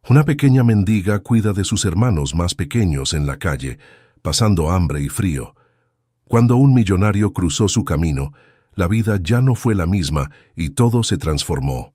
Una pequeña mendiga cuida de sus hermanos más pequeños en la calle, pasando hambre y frío. Cuando un millonario cruzó su camino, la vida ya no fue la misma y todo se transformó.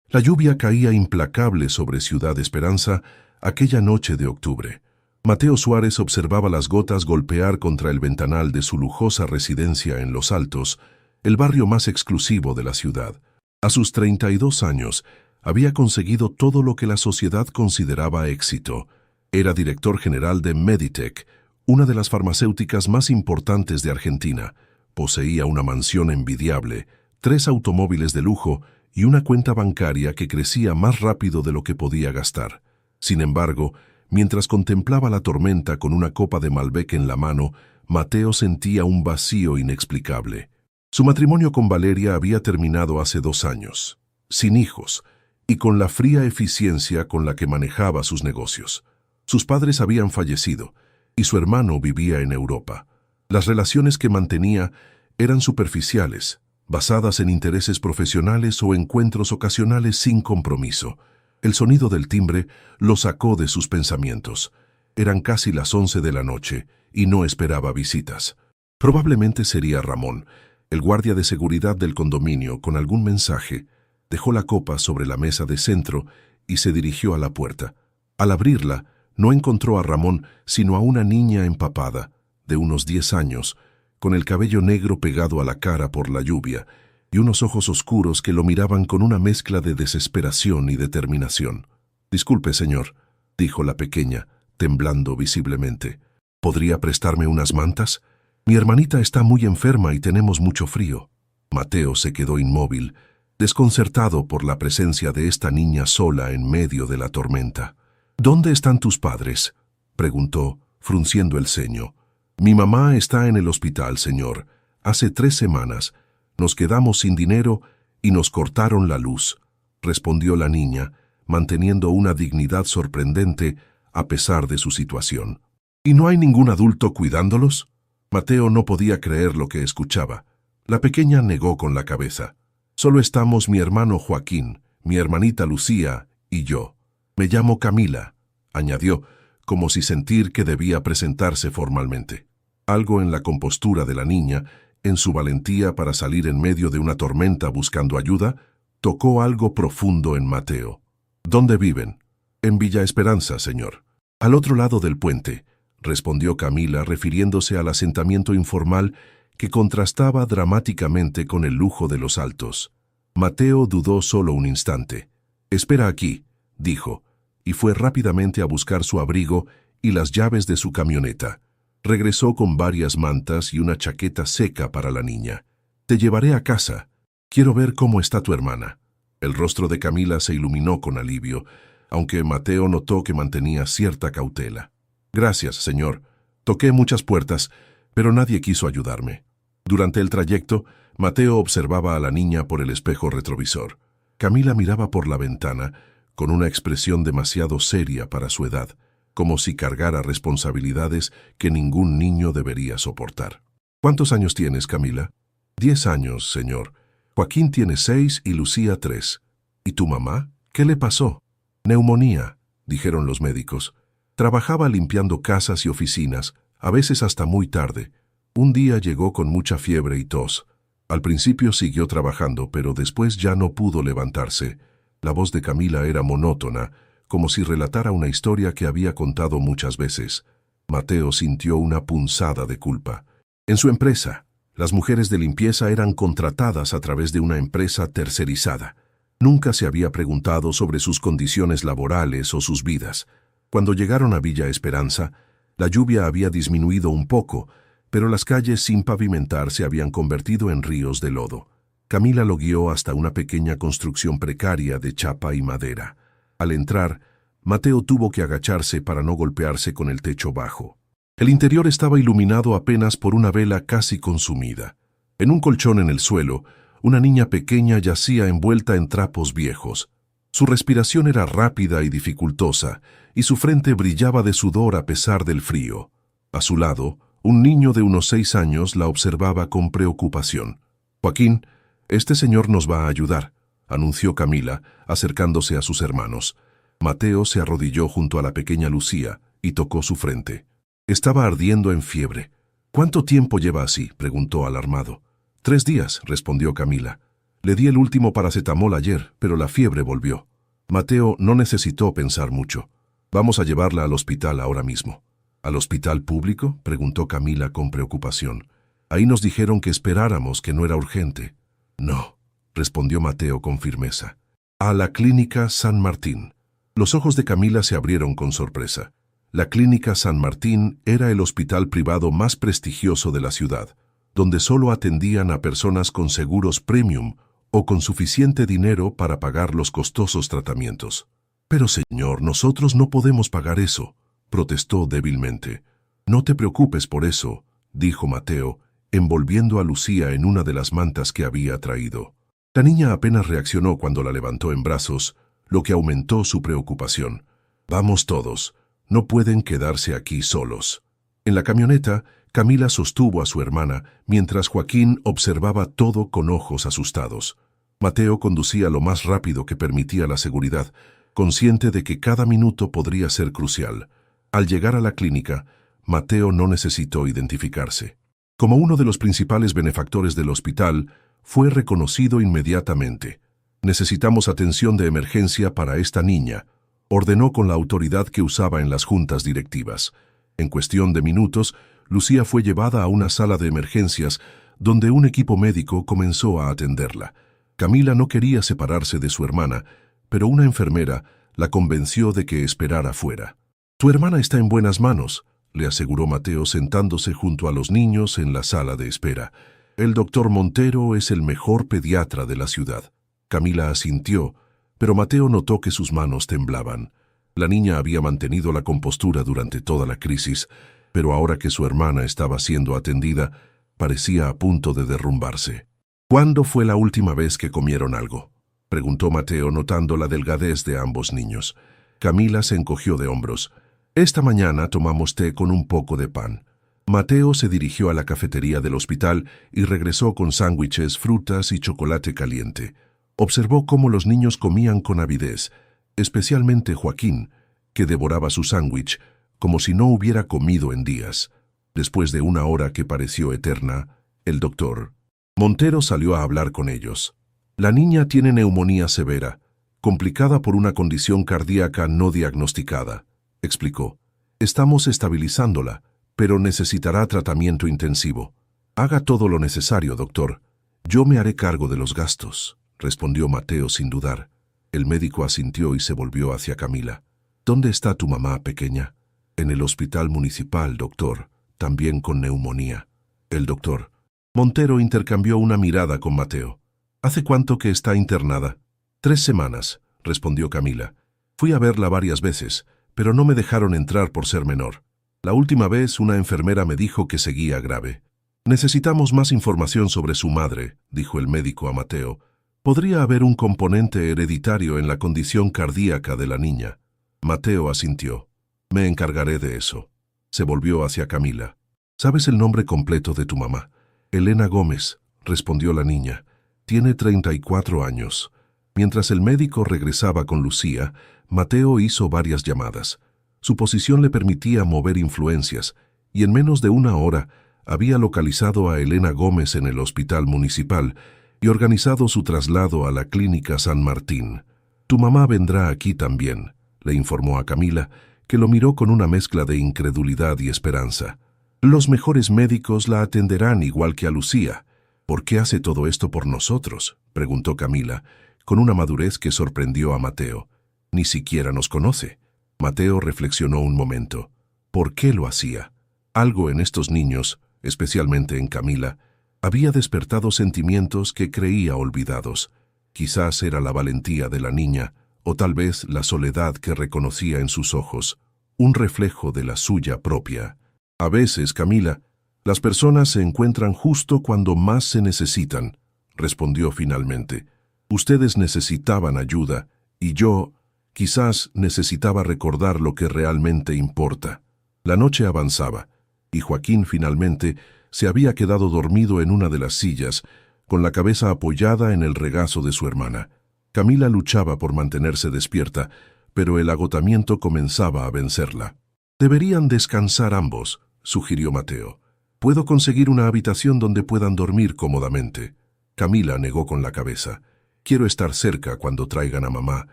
La lluvia caía implacable sobre Ciudad Esperanza aquella noche de octubre. Mateo Suárez observaba las gotas golpear contra el ventanal de su lujosa residencia en Los Altos, el barrio más exclusivo de la ciudad. A sus 32 años, había conseguido todo lo que la sociedad consideraba éxito. Era director general de Meditech, una de las farmacéuticas más importantes de Argentina. Poseía una mansión envidiable, 3 automóviles de lujo y una cuenta bancaria que crecía más rápido de lo que podía gastar. Sin embargo, mientras contemplaba la tormenta con una copa de Malbec en la mano, Mateo sentía un vacío inexplicable. Su matrimonio con Valeria había terminado hace 2 años, sin hijos, y con la fría eficiencia con la que manejaba sus negocios. Sus padres habían fallecido, y su hermano vivía en Europa. Las relaciones que mantenía eran superficiales, basadas en intereses profesionales o encuentros ocasionales sin compromiso. El sonido del timbre lo sacó de sus pensamientos. Eran casi las 11 de la noche y no esperaba visitas. Probablemente sería Ramón, el guardia de seguridad del condominio, con algún mensaje. Dejó la copa sobre la mesa de centro y se dirigió a la puerta. Al abrirla, no encontró a Ramón, sino a una niña empapada, de unos 10 años, con el cabello negro pegado a la cara por la lluvia, y unos ojos oscuros que lo miraban con una mezcla de desesperación y determinación. «Disculpe, señor», dijo la pequeña, temblando visiblemente. «¿Podría prestarme unas mantas? Mi hermanita está muy enferma y tenemos mucho frío». Mateo se quedó inmóvil, desconcertado por la presencia de esta niña sola en medio de la tormenta. «¿Dónde están tus padres?», preguntó, frunciendo el ceño. «Mi mamá está en el hospital, señor. Hace 3 semanas. Nos quedamos sin dinero y nos cortaron la luz», respondió la niña, manteniendo una dignidad sorprendente a pesar de su situación. «¿Y no hay ningún adulto cuidándolos?». Mateo no podía creer lo que escuchaba. La pequeña negó con la cabeza. «Solo estamos mi hermano Joaquín, mi hermanita Lucía y yo. Me llamo Camila», añadió, como si sentir que debía presentarse formalmente. Algo en la compostura de la niña, en su valentía para salir en medio de una tormenta buscando ayuda, tocó algo profundo en Mateo. «¿Dónde viven?». «En Villa Esperanza, señor». «Al otro lado del puente», respondió Camila, refiriéndose al asentamiento informal que contrastaba dramáticamente con el lujo de Los Altos. Mateo dudó solo un instante. «Espera aquí», dijo, y fue rápidamente a buscar su abrigo y las llaves de su camioneta. Regresó con varias mantas y una chaqueta seca para la niña. «Te llevaré a casa. Quiero ver cómo está tu hermana». El rostro de Camila se iluminó con alivio, aunque Mateo notó que mantenía cierta cautela. «Gracias, señor. Toqué muchas puertas, pero nadie quiso ayudarme». Durante el trayecto, Mateo observaba a la niña por el espejo retrovisor. Camila miraba por la ventana, con una expresión demasiado seria para su edad, como si cargara responsabilidades que ningún niño debería soportar. «¿Cuántos años tienes, Camila?» «10 años, señor. Joaquín tiene 6 y Lucía 3. ¿Y tu mamá? ¿Qué le pasó?» «Neumonía», dijeron los médicos. Trabajaba limpiando casas y oficinas, a veces hasta muy tarde. Un día llegó con mucha fiebre y tos. Al principio siguió trabajando, pero después ya no pudo levantarse. La voz de Camila era monótona, como si relatara una historia que había contado muchas veces. Mateo sintió una punzada de culpa. En su empresa, las mujeres de limpieza eran contratadas a través de una empresa tercerizada. Nunca se había preguntado sobre sus condiciones laborales o sus vidas. Cuando llegaron a Villa Esperanza, la lluvia había disminuido un poco, pero las calles sin pavimentar se habían convertido en ríos de lodo. Camila lo guió hasta una pequeña construcción precaria de chapa y madera. Al entrar, Mateo tuvo que agacharse para no golpearse con el techo bajo. El interior estaba iluminado apenas por una vela casi consumida. En un colchón en el suelo, una niña pequeña yacía envuelta en trapos viejos. Su respiración era rápida y dificultosa, y su frente brillaba de sudor a pesar del frío. A su lado, un niño de unos 6 años la observaba con preocupación. «Joaquín, este señor nos va a ayudar», anunció Camila, acercándose a sus hermanos. Mateo se arrodilló junto a la pequeña Lucía y tocó su frente. Estaba ardiendo en fiebre. «¿Cuánto tiempo lleva así?», preguntó alarmado. «3 días», respondió Camila. «Le di el último paracetamol ayer, pero la fiebre volvió». Mateo no necesitó pensar mucho. «Vamos a llevarla al hospital ahora mismo». «¿Al hospital público?», preguntó Camila con preocupación. «Ahí nos dijeron que esperáramos, que no era urgente». «No», respondió Mateo con firmeza. «A la Clínica San Martín». Los ojos de Camila se abrieron con sorpresa. La Clínica San Martín era el hospital privado más prestigioso de la ciudad, donde solo atendían a personas con seguros premium o con suficiente dinero para pagar los costosos tratamientos. «Pero señor, nosotros no podemos pagar eso», protestó débilmente. «No te preocupes por eso», dijo Mateo, envolviendo a Lucía en una de las mantas que había traído. La niña apenas reaccionó cuando la levantó en brazos, lo que aumentó su preocupación. «Vamos todos. No pueden quedarse aquí solos». En la camioneta, Camila sostuvo a su hermana, mientras Joaquín observaba todo con ojos asustados. Mateo conducía lo más rápido que permitía la seguridad, consciente de que cada minuto podría ser crucial. Al llegar a la clínica, Mateo no necesitó identificarse. Como uno de los principales benefactores del hospital, fue reconocido inmediatamente. «Necesitamos atención de emergencia para esta niña», ordenó con la autoridad que usaba en las juntas directivas. En cuestión de minutos, Lucía fue llevada a una sala de emergencias donde un equipo médico comenzó a atenderla. Camila no quería separarse de su hermana, pero una enfermera la convenció de que esperara fuera. «Tu hermana está en buenas manos», le aseguró Mateo sentándose junto a los niños en la sala de espera. «El doctor Montero es el mejor pediatra de la ciudad». Camila asintió, pero Mateo notó que sus manos temblaban. La niña había mantenido la compostura durante toda la crisis, pero ahora que su hermana estaba siendo atendida, parecía a punto de derrumbarse. «¿Cuándo fue la última vez que comieron algo?», preguntó Mateo, notando la delgadez de ambos niños. Camila se encogió de hombros. «Esta mañana tomamos té con un poco de pan». Mateo se dirigió a la cafetería del hospital y regresó con sándwiches, frutas y chocolate caliente. Observó cómo los niños comían con avidez, especialmente Joaquín, que devoraba su sándwich como si no hubiera comido en días. Después de una hora que pareció eterna, el doctor Montero salió a hablar con ellos. «La niña tiene neumonía severa, complicada por una condición cardíaca no diagnosticada», explicó. «Estamos estabilizándola, pero necesitará tratamiento intensivo». «Haga todo lo necesario, doctor. Yo me haré cargo de los gastos», respondió Mateo sin dudar. El médico asintió y se volvió hacia Camila. «¿Dónde está tu mamá, pequeña?» «En el hospital municipal, doctor, también con neumonía». El doctor Montero intercambió una mirada con Mateo. «¿Hace cuánto que está internada?» 3 semanas, respondió Camila. «Fui a verla varias veces, pero no me dejaron entrar por ser menor. La última vez una enfermera me dijo que seguía grave». «Necesitamos más información sobre su madre», dijo el médico a Mateo. «Podría haber un componente hereditario en la condición cardíaca de la niña». Mateo asintió. «Me encargaré de eso». Se volvió hacia Camila. «¿Sabes el nombre completo de tu mamá?» «Elena Gómez», respondió la niña. «Tiene 34 años». Mientras el médico regresaba con Lucía, Mateo hizo varias llamadas. Su posición le permitía mover influencias, y en menos de una hora había localizado a Elena Gómez en el hospital municipal y organizado su traslado a la Clínica San Martín. «Tu mamá vendrá aquí también», le informó a Camila, que lo miró con una mezcla de incredulidad y esperanza. «Los mejores médicos la atenderán igual que a Lucía». «¿Por qué hace todo esto por nosotros?», preguntó Camila, con una madurez que sorprendió a Mateo. «Ni siquiera nos conoce». Mateo reflexionó un momento. ¿Por qué lo hacía? Algo en estos niños, especialmente en Camila, había despertado sentimientos que creía olvidados. Quizás era la valentía de la niña, o tal vez la soledad que reconocía en sus ojos, un reflejo de la suya propia. «A veces, Camila, las personas se encuentran justo cuando más se necesitan», respondió finalmente. «Ustedes necesitaban ayuda, y yo, quizás, necesitaba recordar lo que realmente importa». La noche avanzaba, y Joaquín finalmente se había quedado dormido en una de las sillas, con la cabeza apoyada en el regazo de su hermana. Camila luchaba por mantenerse despierta, pero el agotamiento comenzaba a vencerla. «Deberían descansar ambos», sugirió Mateo. «Puedo conseguir una habitación donde puedan dormir cómodamente». Camila negó con la cabeza. «Quiero estar cerca cuando traigan a mamá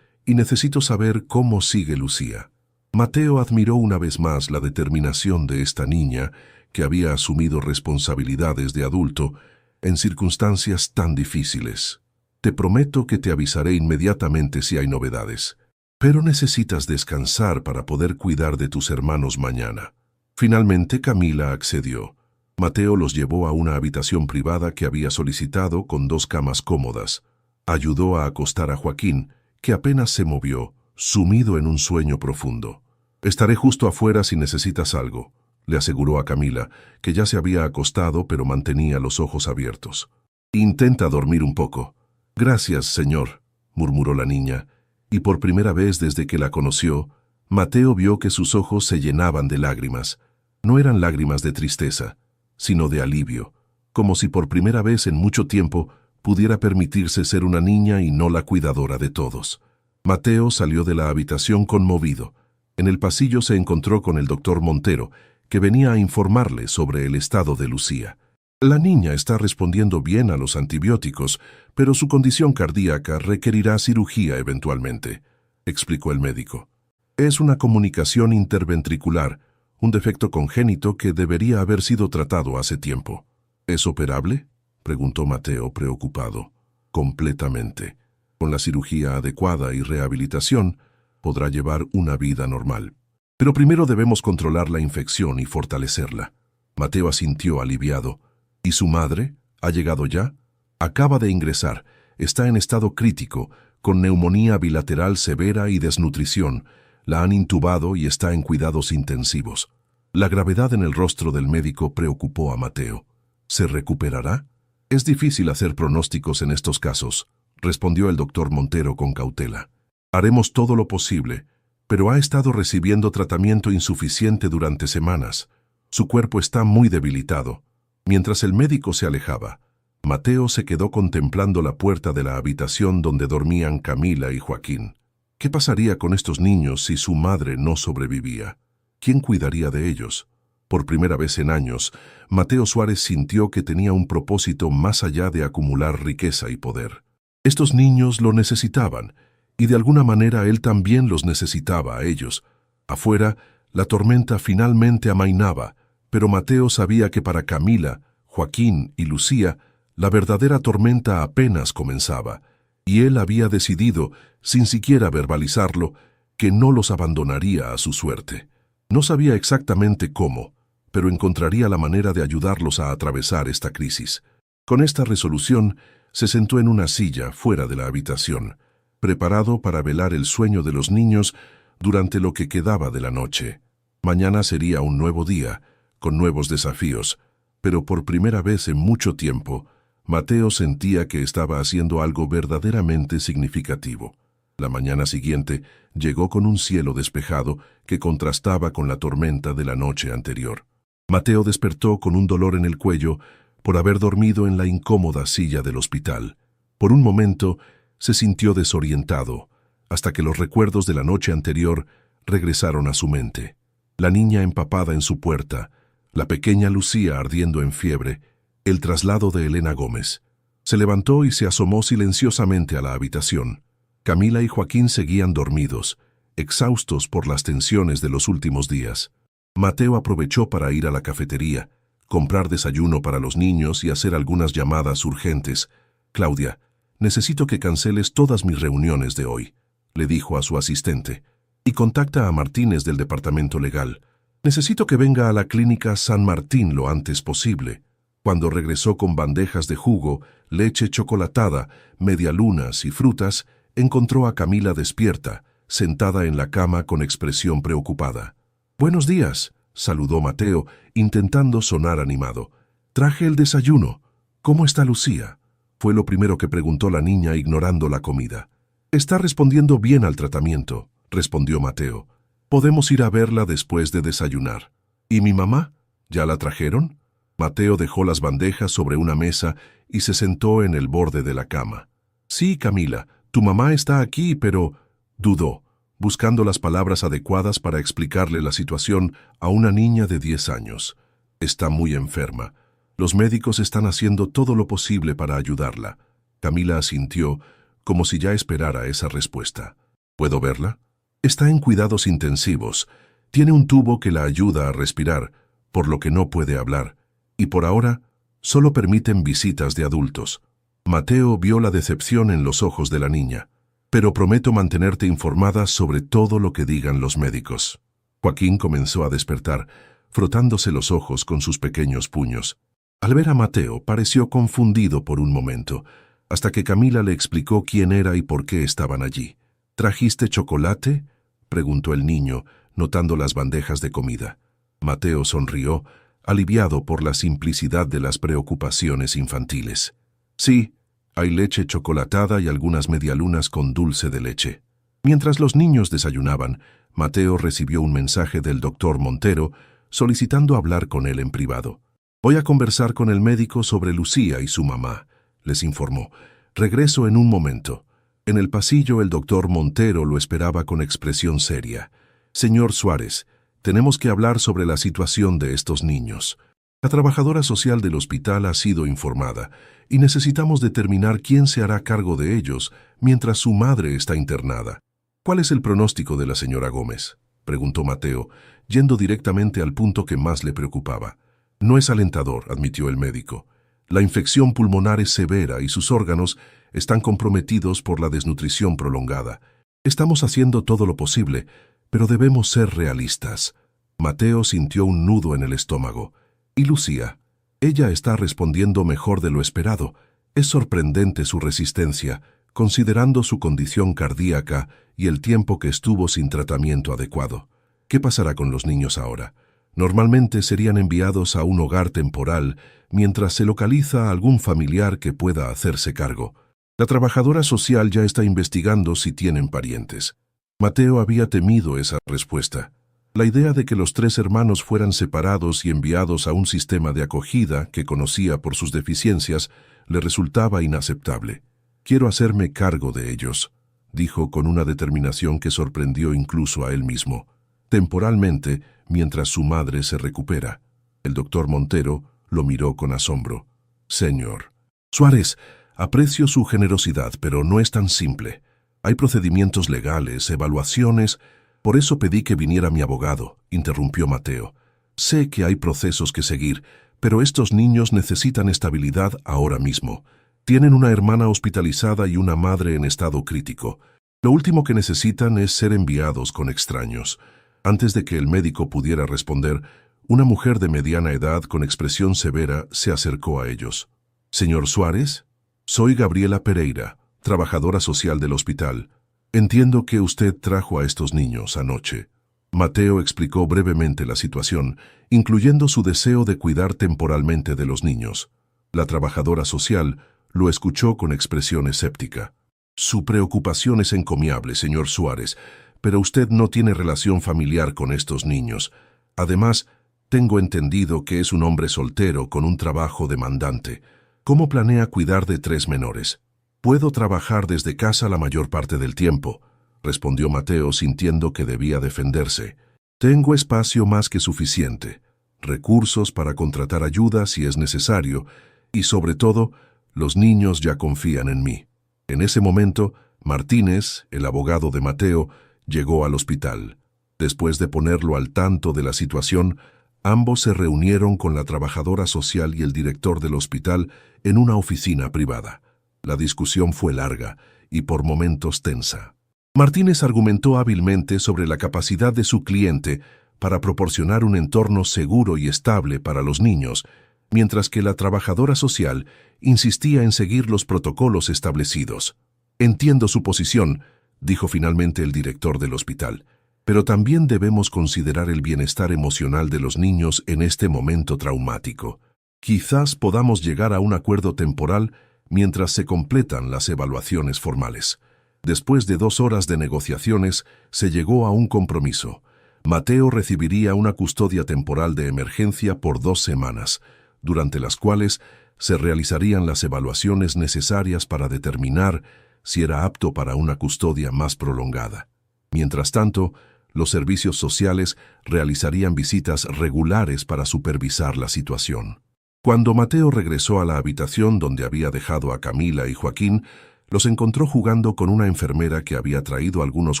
y necesito saber cómo sigue Lucía». Mateo admiró una vez más la determinación de esta niña que había asumido responsabilidades de adulto en circunstancias tan difíciles. «Te prometo que te avisaré inmediatamente si hay novedades. Pero necesitas descansar para poder cuidar de tus hermanos mañana». Finalmente Camila accedió. Mateo los llevó a una habitación privada que había solicitado con 2 camas cómodas. Ayudó a acostar a Joaquín, que apenas se movió, sumido en un sueño profundo. «Estaré justo afuera si necesitas algo», le aseguró a Camila, que ya se había acostado pero mantenía los ojos abiertos. «Intenta dormir un poco». «Gracias, señor», murmuró la niña, y por primera vez desde que la conoció, Mateo vio que sus ojos se llenaban de lágrimas. No eran lágrimas de tristeza, sino de alivio, como si por primera vez en mucho tiempo pudiera permitirse ser una niña y no la cuidadora de todos. Mateo salió de la habitación conmovido. En el pasillo se encontró con el doctor Montero, que venía a informarle sobre el estado de Lucía. «La niña está respondiendo bien a los antibióticos, pero su condición cardíaca requerirá cirugía eventualmente», explicó el médico. «Es una comunicación interventricular, un defecto congénito que debería haber sido tratado hace tiempo». «¿Es operable?», preguntó Mateo preocupado. «Completamente. Con la cirugía adecuada y rehabilitación, podrá llevar una vida normal. Pero primero debemos controlar la infección y fortalecerla». Mateo asintió aliviado. «¿Y su madre? ¿Ha llegado ya?» «Acaba de ingresar. Está en estado crítico, con neumonía bilateral severa y desnutrición. La han intubado y está en cuidados intensivos». La gravedad en el rostro del médico preocupó a Mateo. «¿Se recuperará?» «Es difícil hacer pronósticos en estos casos», respondió el doctor Montero con cautela. «Haremos todo lo posible, pero ha estado recibiendo tratamiento insuficiente durante semanas. Su cuerpo está muy debilitado». Mientras el médico se alejaba, Mateo se quedó contemplando la puerta de la habitación donde dormían Camila y Joaquín. ¿Qué pasaría con estos niños si su madre no sobrevivía? ¿Quién cuidaría de ellos? Por primera vez en años, Mateo Suárez sintió que tenía un propósito más allá de acumular riqueza y poder. Estos niños lo necesitaban, y de alguna manera él también los necesitaba a ellos. Afuera, la tormenta finalmente amainaba, pero Mateo sabía que para Camila, Joaquín y Lucía, la verdadera tormenta apenas comenzaba, y él había decidido, sin siquiera verbalizarlo, que no los abandonaría a su suerte. No sabía exactamente cómo, pero encontraría la manera de ayudarlos a atravesar esta crisis. Con esta resolución, se sentó en una silla fuera de la habitación, preparado para velar el sueño de los niños durante lo que quedaba de la noche. Mañana sería un nuevo día, con nuevos desafíos, pero por primera vez en mucho tiempo, Mateo sentía que estaba haciendo algo verdaderamente significativo. La mañana siguiente llegó con un cielo despejado que contrastaba con la tormenta de la noche anterior. Mateo despertó con un dolor en el cuello por haber dormido en la incómoda silla del hospital. Por un momento se sintió desorientado, hasta que los recuerdos de la noche anterior regresaron a su mente. La niña empapada en su puerta, la pequeña Lucía ardiendo en fiebre, el traslado de Elena Gómez. Se levantó y se asomó silenciosamente a la habitación. Camila y Joaquín seguían dormidos, exhaustos por las tensiones de los últimos días. Mateo aprovechó para ir a la cafetería, comprar desayuno para los niños y hacer algunas llamadas urgentes. «Claudia, necesito que canceles todas mis reuniones de hoy», le dijo a su asistente, «y contacta a Martínez del departamento legal. Necesito que venga a la clínica San Martín lo antes posible». Cuando regresó con bandejas de jugo, leche chocolatada, medialunas y frutas, encontró a Camila despierta, sentada en la cama con expresión preocupada. «Buenos días», saludó Mateo, intentando sonar animado. «Traje el desayuno. ¿Cómo está Lucía?», fue lo primero que preguntó la niña ignorando la comida. «Está respondiendo bien al tratamiento», respondió Mateo. «Podemos ir a verla después de desayunar». «¿Y mi mamá? ¿Ya la trajeron?». Mateo dejó las bandejas sobre una mesa y se sentó en el borde de la cama. «Sí, Camila, tu mamá está aquí, pero...» dudó. buscando las palabras adecuadas para explicarle la situación a una niña de 10 años. Está muy enferma. Los médicos están haciendo todo lo posible para ayudarla. Camila asintió, como si ya esperara esa respuesta. ¿Puedo verla? Está en cuidados intensivos. Tiene un tubo que la ayuda a respirar, por lo que no puede hablar. Y por ahora, solo permiten visitas de adultos. Mateo vio la decepción en los ojos de la niña. Pero prometo mantenerte informada sobre todo lo que digan los médicos. Joaquín comenzó a despertar, frotándose los ojos con sus pequeños puños. Al ver a Mateo, pareció confundido por un momento, hasta que Camila le explicó quién era y por qué estaban allí. ¿Trajiste chocolate?, preguntó el niño, notando las bandejas de comida. Mateo sonrió, aliviado por la simplicidad de las preocupaciones infantiles. Sí, hay leche chocolatada y algunas medialunas con dulce de leche. Mientras los niños desayunaban, Mateo recibió un mensaje del doctor Montero solicitando hablar con él en privado. «Voy a conversar con el médico sobre Lucía y su mamá», les informó. «Regreso en un momento». En el pasillo el doctor Montero lo esperaba con expresión seria. «Señor Suárez, tenemos que hablar sobre la situación de estos niños. La trabajadora social del hospital ha sido informada y necesitamos determinar quién se hará cargo de ellos mientras su madre está internada». «¿Cuál es el pronóstico de la señora Gómez?», preguntó Mateo, yendo directamente al punto que más le preocupaba. «No es alentador», admitió el médico. «La infección pulmonar es severa y sus órganos están comprometidos por la desnutrición prolongada. Estamos haciendo todo lo posible, pero debemos ser realistas». Mateo sintió un nudo en el estómago. «¿Y Lucía? Ella está respondiendo mejor de lo esperado. Es sorprendente su resistencia, considerando su condición cardíaca y el tiempo que estuvo sin tratamiento adecuado. ¿Qué pasará con los niños ahora? Normalmente serían enviados a un hogar temporal mientras se localiza a algún familiar que pueda hacerse cargo. La trabajadora social ya está investigando si tienen parientes». Mateo había temido esa respuesta. La idea de que los 3 hermanos fueran separados y enviados a un sistema de acogida que conocía por sus deficiencias le resultaba inaceptable. «Quiero hacerme cargo de ellos», dijo con una determinación que sorprendió incluso a él mismo. «Temporalmente, mientras su madre se recupera». El doctor Montero lo miró con asombro. «Señor Suárez, aprecio su generosidad, pero no es tan simple. Hay procedimientos legales, evaluaciones. Por eso pedí que viniera mi abogado», interrumpió Mateo. «Sé que hay procesos que seguir, pero estos niños necesitan estabilidad ahora mismo. Tienen una hermana hospitalizada y una madre en estado crítico. Lo último que necesitan es ser enviados con extraños». Antes de que el médico pudiera responder, una mujer de mediana edad con expresión severa se acercó a ellos. «Señor Suárez, soy Gabriela Pereira, trabajadora social del hospital. Entiendo que usted trajo a estos niños anoche». Mateo explicó brevemente la situación, incluyendo su deseo de cuidar temporalmente de los niños. La trabajadora social lo escuchó con expresión escéptica. «Su preocupación es encomiable, señor Suárez, pero usted no tiene relación familiar con estos niños. Además, tengo entendido que es un hombre soltero con un trabajo demandante. ¿Cómo planea cuidar de 3 menores?» «Puedo trabajar desde casa la mayor parte del tiempo», respondió Mateo sintiendo que debía defenderse. «Tengo espacio más que suficiente, recursos para contratar ayuda si es necesario, y sobre todo, los niños ya confían en mí». En ese momento, Martínez, el abogado de Mateo, llegó al hospital. Después de ponerlo al tanto de la situación, ambos se reunieron con la trabajadora social y el director del hospital en una oficina privada. La discusión fue larga y por momentos tensa. Martínez argumentó hábilmente sobre la capacidad de su cliente para proporcionar un entorno seguro y estable para los niños, mientras que la trabajadora social insistía en seguir los protocolos establecidos. «Entiendo su posición», dijo finalmente el director del hospital, «pero también debemos considerar el bienestar emocional de los niños en este momento traumático. Quizás podamos llegar a un acuerdo temporal mientras se completan las evaluaciones formales». Después de 2 horas de negociaciones, se llegó a un compromiso. Mateo recibiría una custodia temporal de emergencia por 2 semanas, durante las cuales se realizarían las evaluaciones necesarias para determinar si era apto para una custodia más prolongada. Mientras tanto, los servicios sociales realizarían visitas regulares para supervisar la situación. Cuando Mateo regresó a la habitación donde había dejado a Camila y Joaquín, los encontró jugando con una enfermera que había traído algunos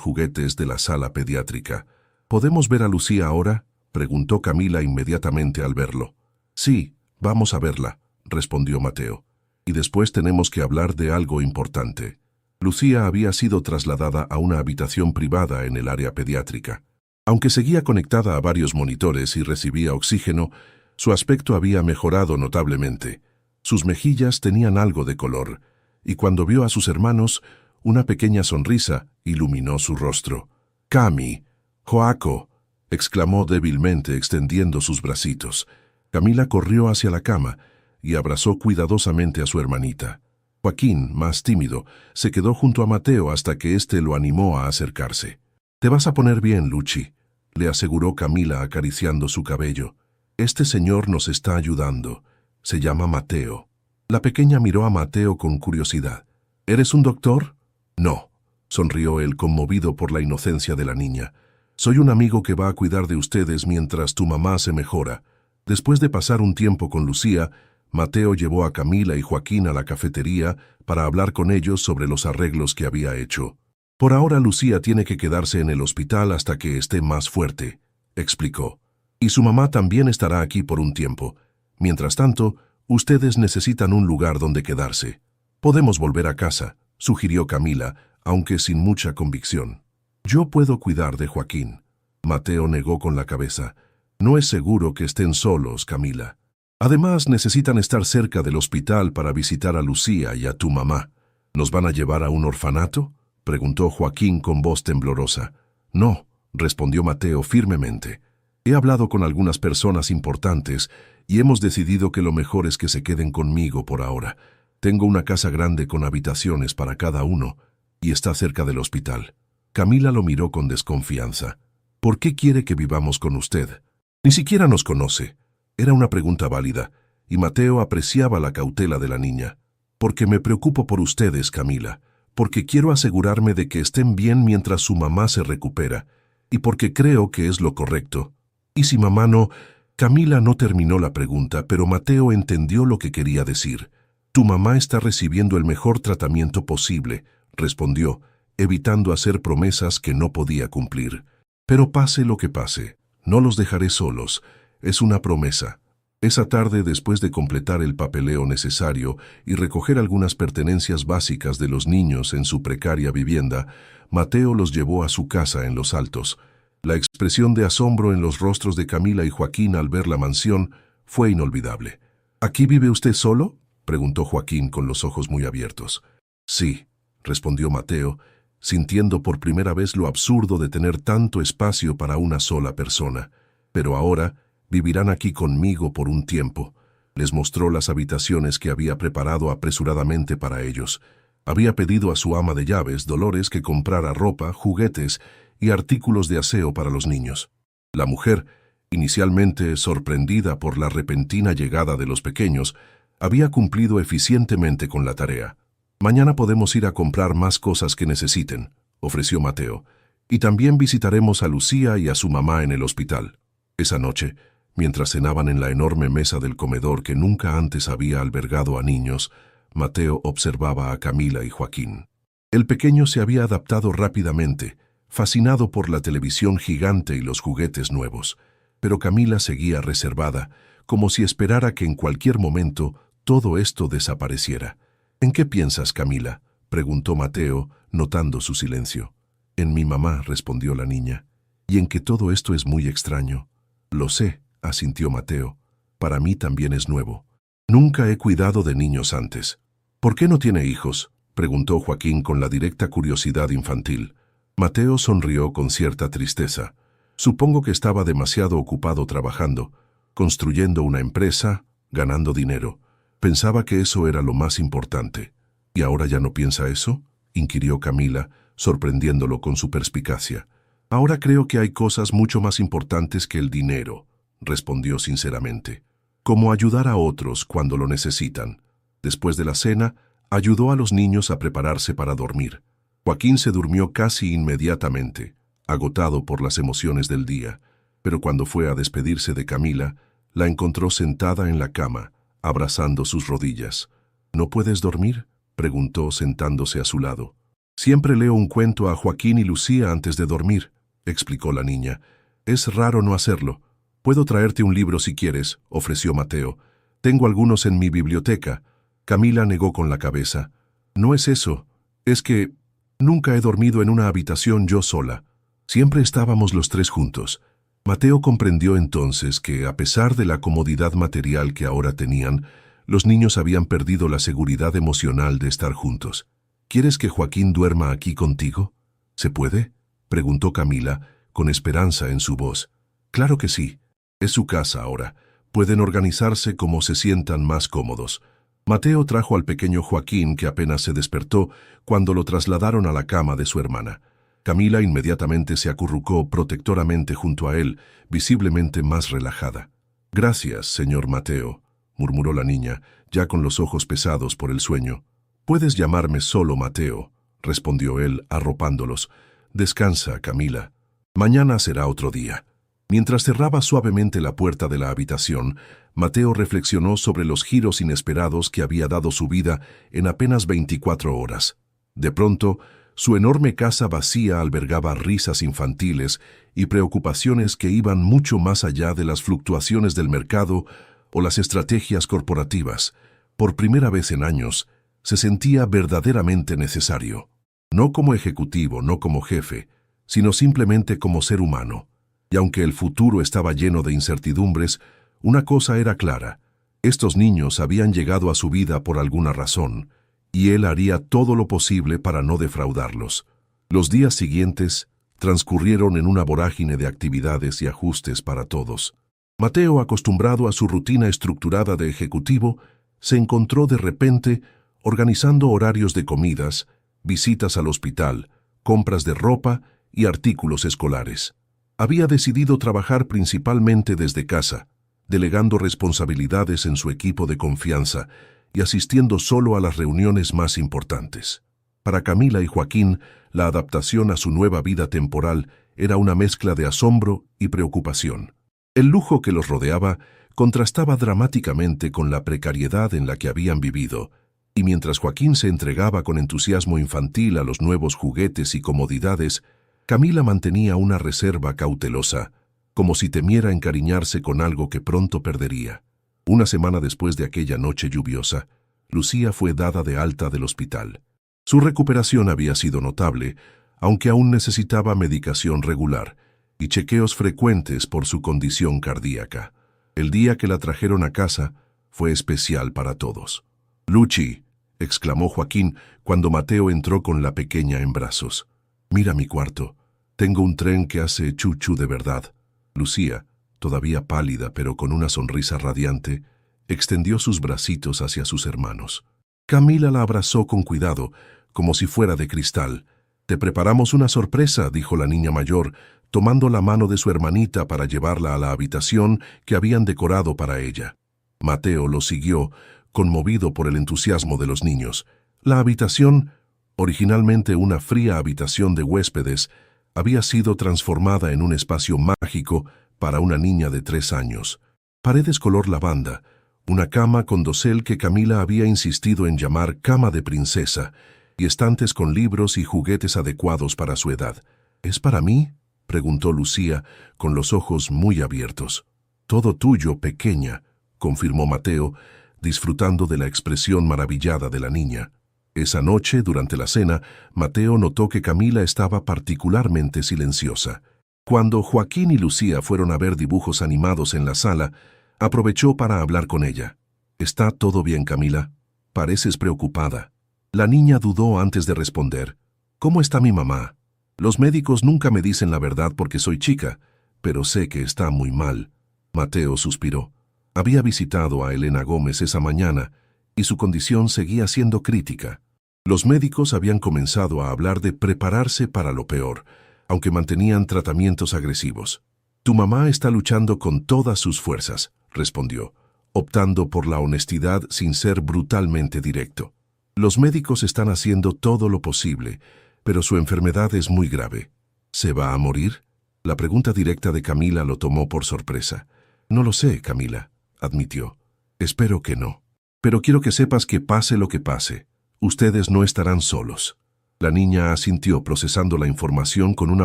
juguetes de la sala pediátrica. ¿Podemos ver a Lucía ahora?, preguntó Camila inmediatamente al verlo. Sí, vamos a verla, respondió Mateo. Y después tenemos que hablar de algo importante. Lucía había sido trasladada a una habitación privada en el área pediátrica. Aunque seguía conectada a varios monitores y recibía oxígeno, su aspecto había mejorado notablemente. Sus mejillas tenían algo de color, y cuando vio a sus hermanos, una pequeña sonrisa iluminó su rostro. «Cami, Joaco», exclamó débilmente extendiendo sus bracitos. Camila corrió hacia la cama y abrazó cuidadosamente a su hermanita. Joaquín, más tímido, se quedó junto a Mateo hasta que éste lo animó a acercarse. «Te vas a poner bien, Luchi», le aseguró Camila acariciando su cabello. «Este señor nos está ayudando. Se llama Mateo». La pequeña miró a Mateo con curiosidad. «¿Eres un doctor?» «No», sonrió él conmovido por la inocencia de la niña. «Soy un amigo que va a cuidar de ustedes mientras tu mamá se mejora». Después de pasar un tiempo con Lucía, Mateo llevó a Camila y Joaquín a la cafetería para hablar con ellos sobre los arreglos que había hecho. «Por ahora Lucía tiene que quedarse en el hospital hasta que esté más fuerte», explicó. «Y su mamá también estará aquí por un tiempo. Mientras tanto, ustedes necesitan un lugar donde quedarse». «Podemos volver a casa», sugirió Camila, aunque sin mucha convicción. «Yo puedo cuidar de Joaquín». Mateo negó con la cabeza. «No es seguro que estén solos, Camila. Además, necesitan estar cerca del hospital para visitar a Lucía y a tu mamá». «¿Nos van a llevar a un orfanato?», preguntó Joaquín con voz temblorosa. «No», respondió Mateo firmemente. «He hablado con algunas personas importantes y hemos decidido que lo mejor es que se queden conmigo por ahora. Tengo una casa grande con habitaciones para cada uno y está cerca del hospital». Camila lo miró con desconfianza. «¿Por qué quiere que vivamos con usted? Ni siquiera nos conoce». Era una pregunta válida, y Mateo apreciaba la cautela de la niña. «Porque me preocupo por ustedes, Camila. Porque quiero asegurarme de que estén bien mientras su mamá se recupera. Y porque creo que es lo correcto. ¿Y si mamá no...?» Camila no terminó la pregunta, pero Mateo entendió lo que quería decir. «Tu mamá está recibiendo el mejor tratamiento posible», respondió, evitando hacer promesas que no podía cumplir. «Pero pase lo que pase, no los dejaré solos. Es una promesa». Esa tarde, después de completar el papeleo necesario y recoger algunas pertenencias básicas de los niños en su precaria vivienda, Mateo los llevó a su casa en Los Altos. La expresión de asombro en los rostros de Camila y Joaquín al ver la mansión fue inolvidable. «¿Aquí vive usted solo?», preguntó Joaquín con los ojos muy abiertos. «Sí», respondió Mateo, sintiendo por primera vez lo absurdo de tener tanto espacio para una sola persona. «Pero ahora vivirán aquí conmigo por un tiempo». Les mostró las habitaciones que había preparado apresuradamente para ellos. Había pedido a su ama de llaves, Dolores, que comprara ropa, juguetes y artículos de aseo para los niños. La mujer, inicialmente sorprendida por la repentina llegada de los pequeños, había cumplido eficientemente con la tarea. «Mañana podemos ir a comprar más cosas que necesiten», ofreció Mateo, «y también visitaremos a Lucía y a su mamá en el hospital». Esa noche, mientras cenaban en la enorme mesa del comedor que nunca antes había albergado a niños, Mateo observaba a Camila y Joaquín. El pequeño se había adaptado rápidamente, fascinado por la televisión gigante y los juguetes nuevos, pero Camila seguía reservada, como si esperara que en cualquier momento todo esto desapareciera. «¿En qué piensas, Camila?», preguntó Mateo, notando su silencio. «En mi mamá», respondió la niña, «y en que todo esto es muy extraño». «Lo sé», asintió Mateo. «Para mí también es nuevo. Nunca he cuidado de niños antes». «¿Por qué no tiene hijos?», preguntó Joaquín con la directa curiosidad infantil. Mateo sonrió con cierta tristeza. «Supongo que estaba demasiado ocupado trabajando, construyendo una empresa, ganando dinero. Pensaba que eso era lo más importante». «¿Y ahora ya no piensa eso?», inquirió Camila, sorprendiéndolo con su perspicacia. «Ahora creo que hay cosas mucho más importantes que el dinero», respondió sinceramente. «Como ayudar a otros cuando lo necesitan». Después de la cena, ayudó a los niños a prepararse para dormir. Joaquín se durmió casi inmediatamente. agotado por las emociones del día, pero cuando fue a despedirse de Camila, la encontró sentada en la cama, abrazando sus rodillas. ¿No puedes dormir?, preguntó sentándose a su lado. Siempre leo un cuento a Joaquín y Lucía antes de dormir, explicó la niña. Es raro no hacerlo. Puedo traerte un libro si quieres, ofreció Mateo. Tengo algunos en mi biblioteca. Camila negó con la cabeza. No es eso. Es que nunca he dormido en una habitación yo sola. Siempre estábamos los tres juntos. Mateo comprendió entonces que, a pesar de la comodidad material que ahora tenían, los niños habían perdido la seguridad emocional de estar juntos. ¿Quieres que Joaquín duerma aquí contigo? ¿Se puede?, preguntó Camila, con esperanza en su voz. Claro que sí. Es su casa ahora. Pueden organizarse como se sientan más cómodos. Mateo trajo al pequeño Joaquín, que apenas se despertó, cuando lo trasladaron a la cama de su hermana. Camila inmediatamente se acurrucó protectoramente junto a él, visiblemente más relajada. Gracias, señor Mateo, murmuró la niña, ya con los ojos pesados por el sueño. Puedes llamarme solo Mateo, respondió él, arropándolos. Descansa, Camila. Mañana será otro día. Mientras cerraba suavemente la puerta de la habitación, Mateo reflexionó sobre los giros inesperados que había dado su vida en apenas 24 horas. De pronto, su enorme casa vacía albergaba risas infantiles y preocupaciones que iban mucho más allá de las fluctuaciones del mercado o las estrategias corporativas. Por primera vez en años, se sentía verdaderamente necesario. No como ejecutivo, no como jefe, sino simplemente como ser humano. Y aunque el futuro estaba lleno de incertidumbres, una cosa era clara: estos niños habían llegado a su vida por alguna razón, y él haría todo lo posible para no defraudarlos. Los días siguientes transcurrieron en una vorágine de actividades y ajustes para todos. Mateo, acostumbrado a su rutina estructurada de ejecutivo, se encontró de repente organizando horarios de comidas, visitas al hospital, compras de ropa y artículos escolares. Había decidido trabajar principalmente desde casa, delegando responsabilidades en su equipo de confianza y asistiendo solo a las reuniones más importantes. Para Camila y Joaquín, la adaptación a su nueva vida temporal era una mezcla de asombro y preocupación. El lujo que los rodeaba contrastaba dramáticamente con la precariedad en la que habían vivido, y mientras Joaquín se entregaba con entusiasmo infantil a los nuevos juguetes y comodidades, Camila mantenía una reserva cautelosa, como si temiera encariñarse con algo que pronto perdería. Una semana después de aquella noche lluviosa, Lucía fue dada de alta del hospital. Su recuperación había sido notable, aunque aún necesitaba medicación regular y chequeos frecuentes por su condición cardíaca. El día que la trajeron a casa fue especial para todos. «Luchi», exclamó Joaquín cuando Mateo entró con la pequeña en brazos. «Mira mi cuarto. Tengo un tren que hace chuchu de verdad». Lucía, todavía pálida pero con una sonrisa radiante, extendió sus bracitos hacia sus hermanos. Camila la abrazó con cuidado, como si fuera de cristal. «Te preparamos una sorpresa», dijo la niña mayor, tomando la mano de su hermanita para llevarla a la habitación que habían decorado para ella. Mateo lo siguió, conmovido por el entusiasmo de los niños. La habitación, originalmente una fría habitación de huéspedes, había sido transformada en un espacio mágico para una niña de 3 años. Paredes color lavanda, una cama con dosel que Camila había insistido en llamar cama de princesa, y estantes con libros y juguetes adecuados para su edad. «¿Es para mí?», preguntó Lucía, con los ojos muy abiertos. «Todo tuyo, pequeña», confirmó Mateo, disfrutando de la expresión maravillada de la niña. Esa noche, durante la cena, Mateo notó que Camila estaba particularmente silenciosa. Cuando Joaquín y Lucía fueron a ver dibujos animados en la sala, aprovechó para hablar con ella. «¿Está todo bien, Camila? Pareces preocupada». La niña dudó antes de responder. «¿Cómo está mi mamá? Los médicos nunca me dicen la verdad porque soy chica, pero sé que está muy mal». Mateo suspiró. Había visitado a Elena Gómez esa mañana y su condición seguía siendo crítica. Los médicos habían comenzado a hablar de prepararse para lo peor, aunque mantenían tratamientos agresivos. «Tu mamá está luchando con todas sus fuerzas», respondió, optando por la honestidad sin ser brutalmente directo. «Los médicos están haciendo todo lo posible, pero su enfermedad es muy grave. ¿Se va a morir? La pregunta directa de Camila lo tomó por sorpresa. No lo sé, Camila, admitió. Espero que no. Pero quiero que sepas que pase lo que pase, ustedes no estarán solos. La niña asintió procesando la información con una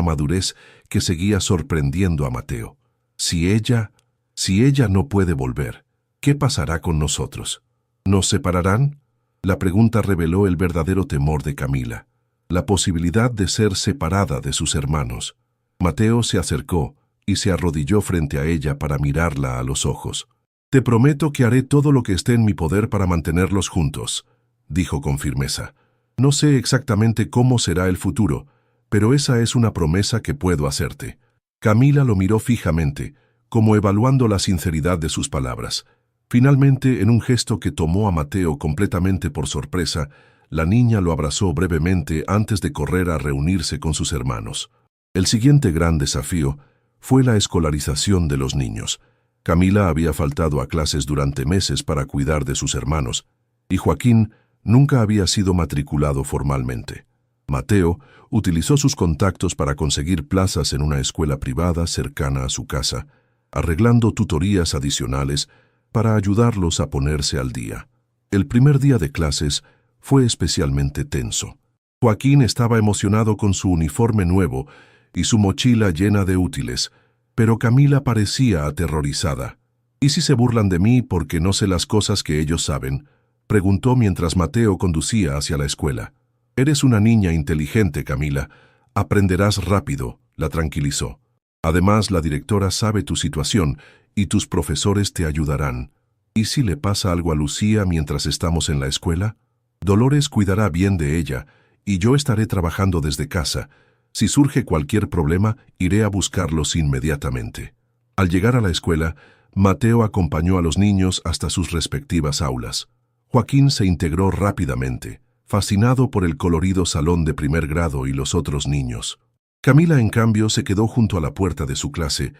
madurez que seguía sorprendiendo a Mateo. Si ella no puede volver, ¿qué pasará con nosotros? ¿Nos separarán? La pregunta reveló el verdadero temor de Camila, la posibilidad de ser separada de sus hermanos. Mateo se acercó y se arrodilló frente a ella para mirarla a los ojos. «Te prometo que haré todo lo que esté en mi poder para mantenerlos juntos», dijo con firmeza. «No sé exactamente cómo será el futuro, pero esa es una promesa que puedo hacerte». Camila lo miró fijamente, como evaluando la sinceridad de sus palabras. Finalmente, en un gesto que tomó a Mateo completamente por sorpresa, la niña lo abrazó brevemente antes de correr a reunirse con sus hermanos. El siguiente gran desafío fue la escolarización de los niños. Camila había faltado a clases durante meses para cuidar de sus hermanos, y Joaquín nunca había sido matriculado formalmente. Mateo utilizó sus contactos para conseguir plazas en una escuela privada cercana a su casa, arreglando tutorías adicionales para ayudarlos a ponerse al día. El primer día de clases fue especialmente tenso. Joaquín estaba emocionado con su uniforme nuevo y su mochila llena de útiles, pero Camila parecía aterrorizada. «¿Y si se burlan de mí porque no sé las cosas que ellos saben?», preguntó mientras Mateo conducía hacia la escuela. «Eres una niña inteligente, Camila. Aprenderás rápido», la tranquilizó. «Además, la directora sabe tu situación y tus profesores te ayudarán. ¿Y si le pasa algo a Lucía mientras estamos en la escuela? Dolores cuidará bien de ella y yo estaré trabajando desde casa. Si surge cualquier problema, iré a buscarlos inmediatamente». Al llegar a la escuela, Mateo acompañó a los niños hasta sus respectivas aulas. Joaquín se integró rápidamente, fascinado por el colorido salón de primer grado y los otros niños. Camila, en cambio, se quedó junto a la puerta de su clase,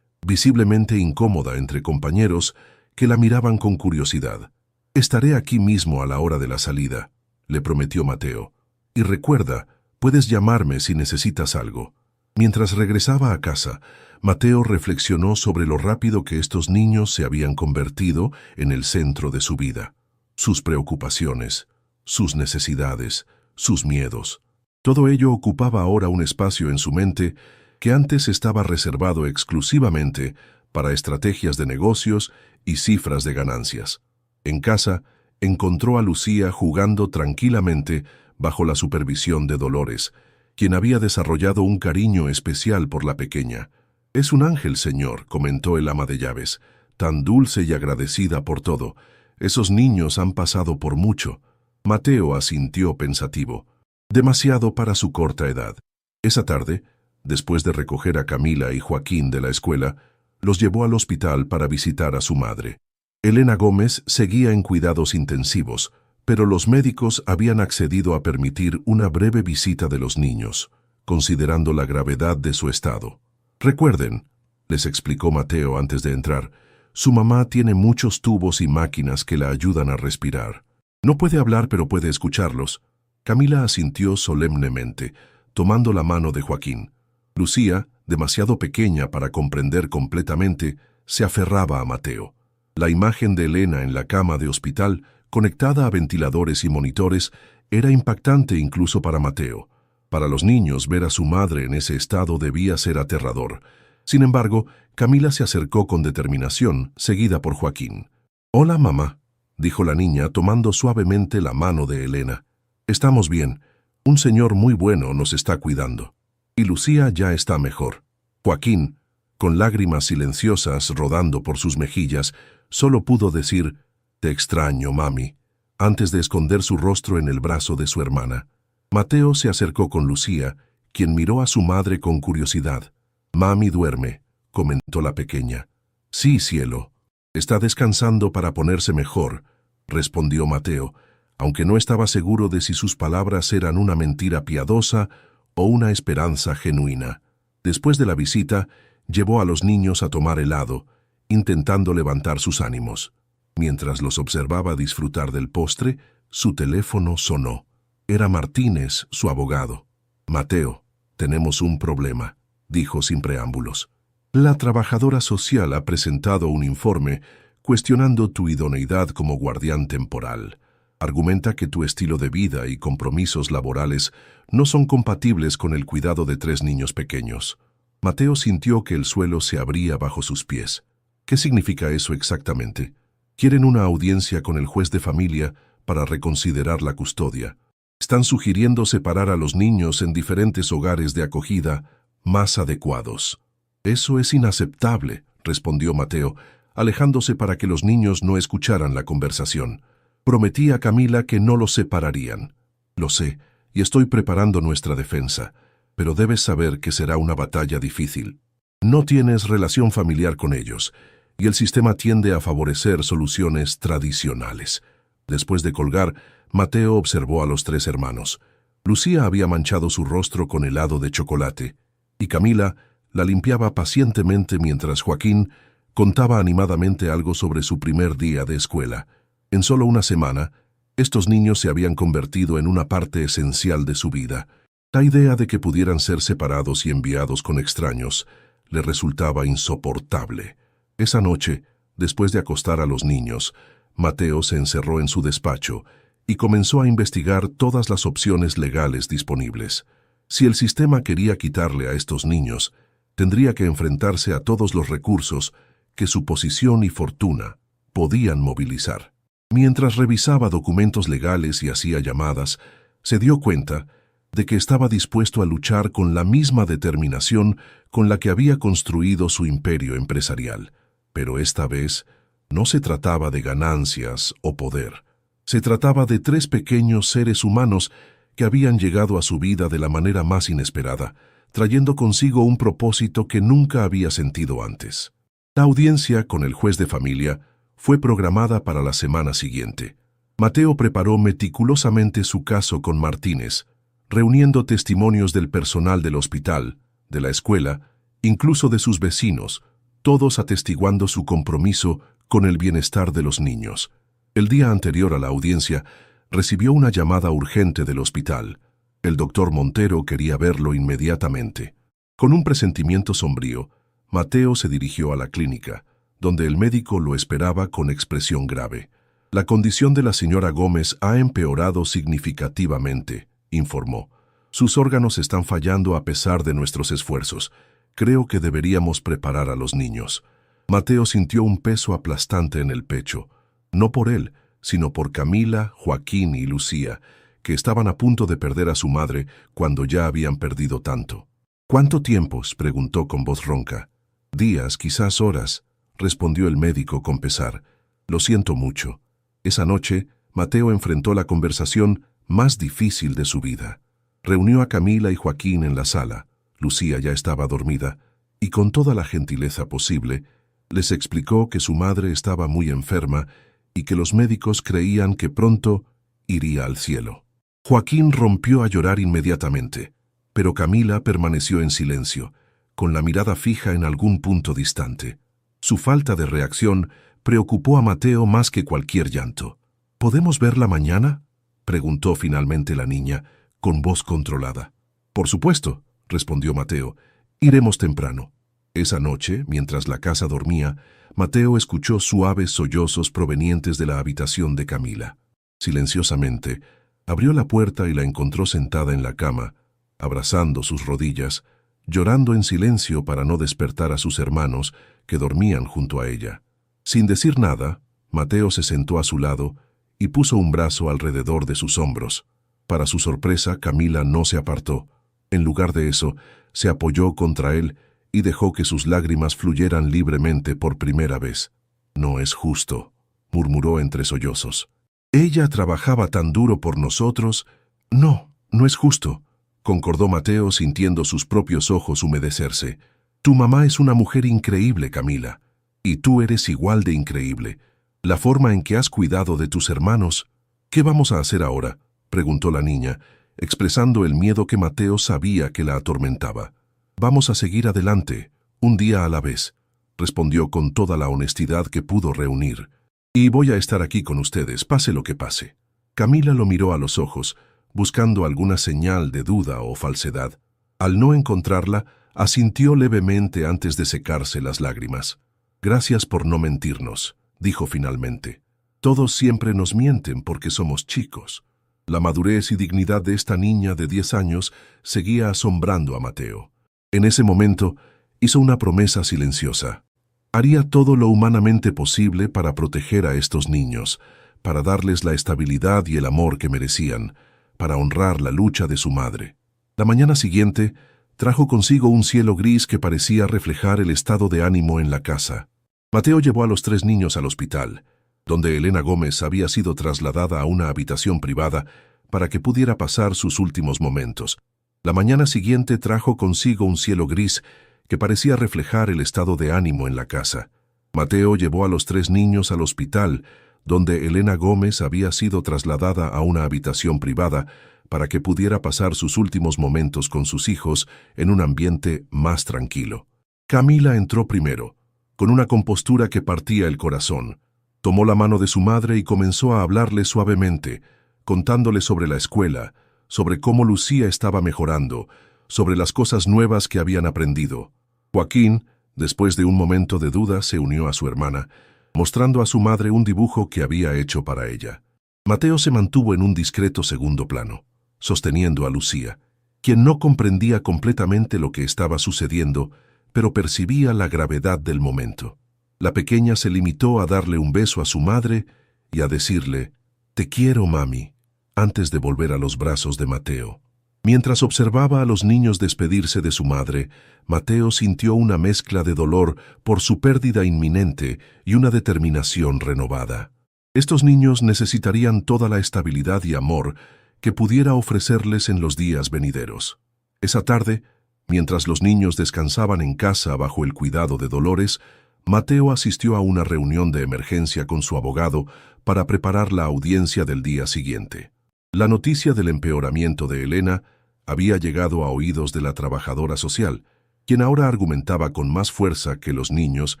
visiblemente incómoda entre compañeros que la miraban con curiosidad. «Estaré aquí mismo a la hora de la salida», le prometió Mateo. «Y recuerda, puedes llamarme si necesitas algo». Mientras regresaba a casa, Mateo reflexionó sobre lo rápido que estos niños se habían convertido en el centro de su vida. Sus preocupaciones, sus necesidades, sus miedos. Todo ello ocupaba ahora un espacio en su mente que antes estaba reservado exclusivamente para estrategias de negocios y cifras de ganancias. En casa, encontró a Lucía jugando tranquilamente bajo la supervisión de Dolores, quien había desarrollado un cariño especial por la pequeña. «Es un ángel, señor», comentó el ama de llaves, «tan dulce y agradecida por todo. Esos niños han pasado por mucho». Mateo asintió pensativo. Demasiado para su corta edad. Esa tarde, después de recoger a Camila y Joaquín de la escuela, los llevó al hospital para visitar a su madre. Elena Gómez seguía en cuidados intensivos, pero los médicos habían accedido a permitir una breve visita de los niños, considerando la gravedad de su estado. «Recuerden», les explicó Mateo antes de entrar, «su mamá tiene muchos tubos y máquinas que la ayudan a respirar. No puede hablar, pero puede escucharlos». Camila asintió solemnemente, tomando la mano de Joaquín. Lucía, demasiado pequeña para comprender completamente, se aferraba a Mateo. La imagen de Elena en la cama de hospital, conectada a ventiladores y monitores, era impactante incluso para Mateo. Para los niños, ver a su madre en ese estado debía ser aterrador. Sin embargo, Camila se acercó con determinación, seguida por Joaquín. «Hola, mamá», dijo la niña tomando suavemente la mano de Elena. «Estamos bien. Un señor muy bueno nos está cuidando. Y Lucía ya está mejor». Joaquín, con lágrimas silenciosas rodando por sus mejillas, solo pudo decir: «Te extraño, mami», antes de esconder su rostro en el brazo de su hermana. Mateo se acercó con Lucía, quien miró a su madre con curiosidad. «Mami duerme», comentó la pequeña. «Sí, cielo. Está descansando para ponerse mejor», respondió Mateo, aunque no estaba seguro de si sus palabras eran una mentira piadosa o una esperanza genuina. Después de la visita, llevó a los niños a tomar helado, intentando levantar sus ánimos. Mientras los observaba disfrutar del postre, su teléfono sonó. Era Martínez, su abogado. «Mateo, tenemos un problema», dijo sin preámbulos. La trabajadora social ha presentado un informe cuestionando tu idoneidad como guardián temporal. Argumenta que tu estilo de vida y compromisos laborales no son compatibles con el cuidado de 3 niños pequeños. Mateo sintió que el suelo se abría bajo sus pies. ¿Qué significa eso exactamente? Quieren una audiencia con el juez de familia para reconsiderar la custodia. Están sugiriendo separar a los niños en diferentes hogares de acogida más adecuados. Eso es inaceptable, respondió Mateo, alejándose para que los niños no escucharan la conversación. Prometí a Camila que no los separarían. Lo sé, y estoy preparando nuestra defensa, pero debes saber que será una batalla difícil. No tienes relación familiar con ellos, y el sistema tiende a favorecer soluciones tradicionales. Después de colgar, Mateo observó a los 3 hermanos. Lucía había manchado su rostro con helado de chocolate, y Camila la limpiaba pacientemente mientras Joaquín contaba animadamente algo sobre su primer día de escuela. En solo una semana, estos niños se habían convertido en una parte esencial de su vida. La idea de que pudieran ser separados y enviados con extraños le resultaba insoportable. Esa noche, después de acostar a los niños, Mateo se encerró en su despacho y comenzó a investigar todas las opciones legales disponibles. Si el sistema quería quitarle a estos niños, tendría que enfrentarse a todos los recursos que su posición y fortuna podían movilizar. Mientras revisaba documentos legales y hacía llamadas, se dio cuenta de que estaba dispuesto a luchar con la misma determinación con la que había construido su imperio empresarial. Pero esta vez no se trataba de ganancias o poder. Se trataba de 3 pequeños seres humanos que habían llegado a su vida de la manera más inesperada, trayendo consigo un propósito que nunca había sentido antes. La audiencia con el juez de familia fue programada para la semana siguiente. Mateo preparó meticulosamente su caso con Martínez, reuniendo testimonios del personal del hospital, de la escuela, incluso de sus vecinos, todos atestiguando su compromiso con el bienestar de los niños. El día anterior a la audiencia, recibió una llamada urgente del hospital. El doctor Montero quería verlo inmediatamente. Con un presentimiento sombrío, Mateo se dirigió a la clínica, donde el médico lo esperaba con expresión grave. La condición de la señora Gómez ha empeorado significativamente, informó. Sus órganos están fallando a pesar de nuestros esfuerzos. Creo que deberíamos preparar a los niños. Mateo sintió un peso aplastante en el pecho, no por él, sino por Camila, Joaquín y Lucía, que estaban a punto de perder a su madre cuando ya habían perdido tanto. ¿Cuánto tiempo?, preguntó con voz ronca. Días, quizás horas, respondió el médico con pesar. Lo siento mucho. Esa noche, Mateo enfrentó la conversación más difícil de su vida. Reunió a Camila y Joaquín en la sala. Lucía ya estaba dormida, y con toda la gentileza posible, les explicó que su madre estaba muy enferma y que los médicos creían que pronto iría al cielo. Joaquín rompió a llorar inmediatamente, pero Camila permaneció en silencio, con la mirada fija en algún punto distante. Su falta de reacción preocupó a Mateo más que cualquier llanto. ¿Podemos verla mañana?, preguntó finalmente la niña, con voz controlada. Por supuesto, respondió Mateo. Iremos temprano. Esa noche, mientras la casa dormía, Mateo escuchó suaves sollozos provenientes de la habitación de Camila. Silenciosamente, abrió la puerta y la encontró sentada en la cama, abrazando sus rodillas, llorando en silencio para no despertar a sus hermanos, que dormían junto a ella. Sin decir nada, Mateo se sentó a su lado y puso un brazo alrededor de sus hombros. Para su sorpresa, Camila no se apartó. En lugar de eso, se apoyó contra él y dejó que sus lágrimas fluyeran libremente por primera vez. «No es justo», murmuró entre sollozos. «Ella trabajaba tan duro por nosotros». «No, no es justo», concordó Mateo sintiendo sus propios ojos humedecerse. «Tu mamá es una mujer increíble, Camila, y tú eres igual de increíble. La forma en que has cuidado de tus hermanos». «¿Qué vamos a hacer ahora?», preguntó la niña, expresando el miedo que Mateo sabía que la atormentaba. «Vamos a seguir adelante, un día a la vez», respondió con toda la honestidad que pudo reunir. «Y voy a estar aquí con ustedes, pase lo que pase». Camila lo miró a los ojos, buscando alguna señal de duda o falsedad. Al no encontrarla, Asintió levemente antes de secarse las lágrimas. «Gracias por no mentirnos», dijo finalmente. «Todos siempre nos mienten porque somos chicos». La madurez y dignidad de esta niña de 10 años seguía asombrando a Mateo. En ese momento, hizo una promesa silenciosa. Haría todo lo humanamente posible para proteger a estos niños, para darles la estabilidad y el amor que merecían, para honrar la lucha de su madre. La mañana siguiente, trajo consigo un cielo gris que parecía reflejar el estado de ánimo en la casa. Mateo llevó a los 3 niños al hospital, donde Elena Gómez había sido trasladada a una habitación privada para que pudiera pasar sus últimos momentos. La mañana siguiente trajo consigo un cielo gris que parecía reflejar el estado de ánimo en la casa. Mateo llevó a los 3 niños al hospital, donde Elena Gómez había sido trasladada a una habitación privada para que pudiera pasar sus últimos momentos con sus hijos en un ambiente más tranquilo. Camila entró primero, con una compostura que partía el corazón. Tomó la mano de su madre y comenzó a hablarle suavemente, contándole sobre la escuela, sobre cómo Lucía estaba mejorando, sobre las cosas nuevas que habían aprendido. Joaquín, después de un momento de duda, se unió a su hermana, mostrando a su madre un dibujo que había hecho para ella. Mateo se mantuvo en un discreto segundo plano, sosteniendo a Lucía, quien no comprendía completamente lo que estaba sucediendo, pero percibía la gravedad del momento. La pequeña se limitó a darle un beso a su madre y a decirle, «Te quiero, mami», antes de volver a los brazos de Mateo. Mientras observaba a los niños despedirse de su madre, Mateo sintió una mezcla de dolor por su pérdida inminente y una determinación renovada. Estos niños necesitarían toda la estabilidad y amor que pudiera ofrecerles en los días venideros. Esa tarde, mientras los niños descansaban en casa bajo el cuidado de Dolores, Mateo asistió a una reunión de emergencia con su abogado para preparar la audiencia del día siguiente. La noticia del empeoramiento de Elena había llegado a oídos de la trabajadora social, quien ahora argumentaba con más fuerza que los niños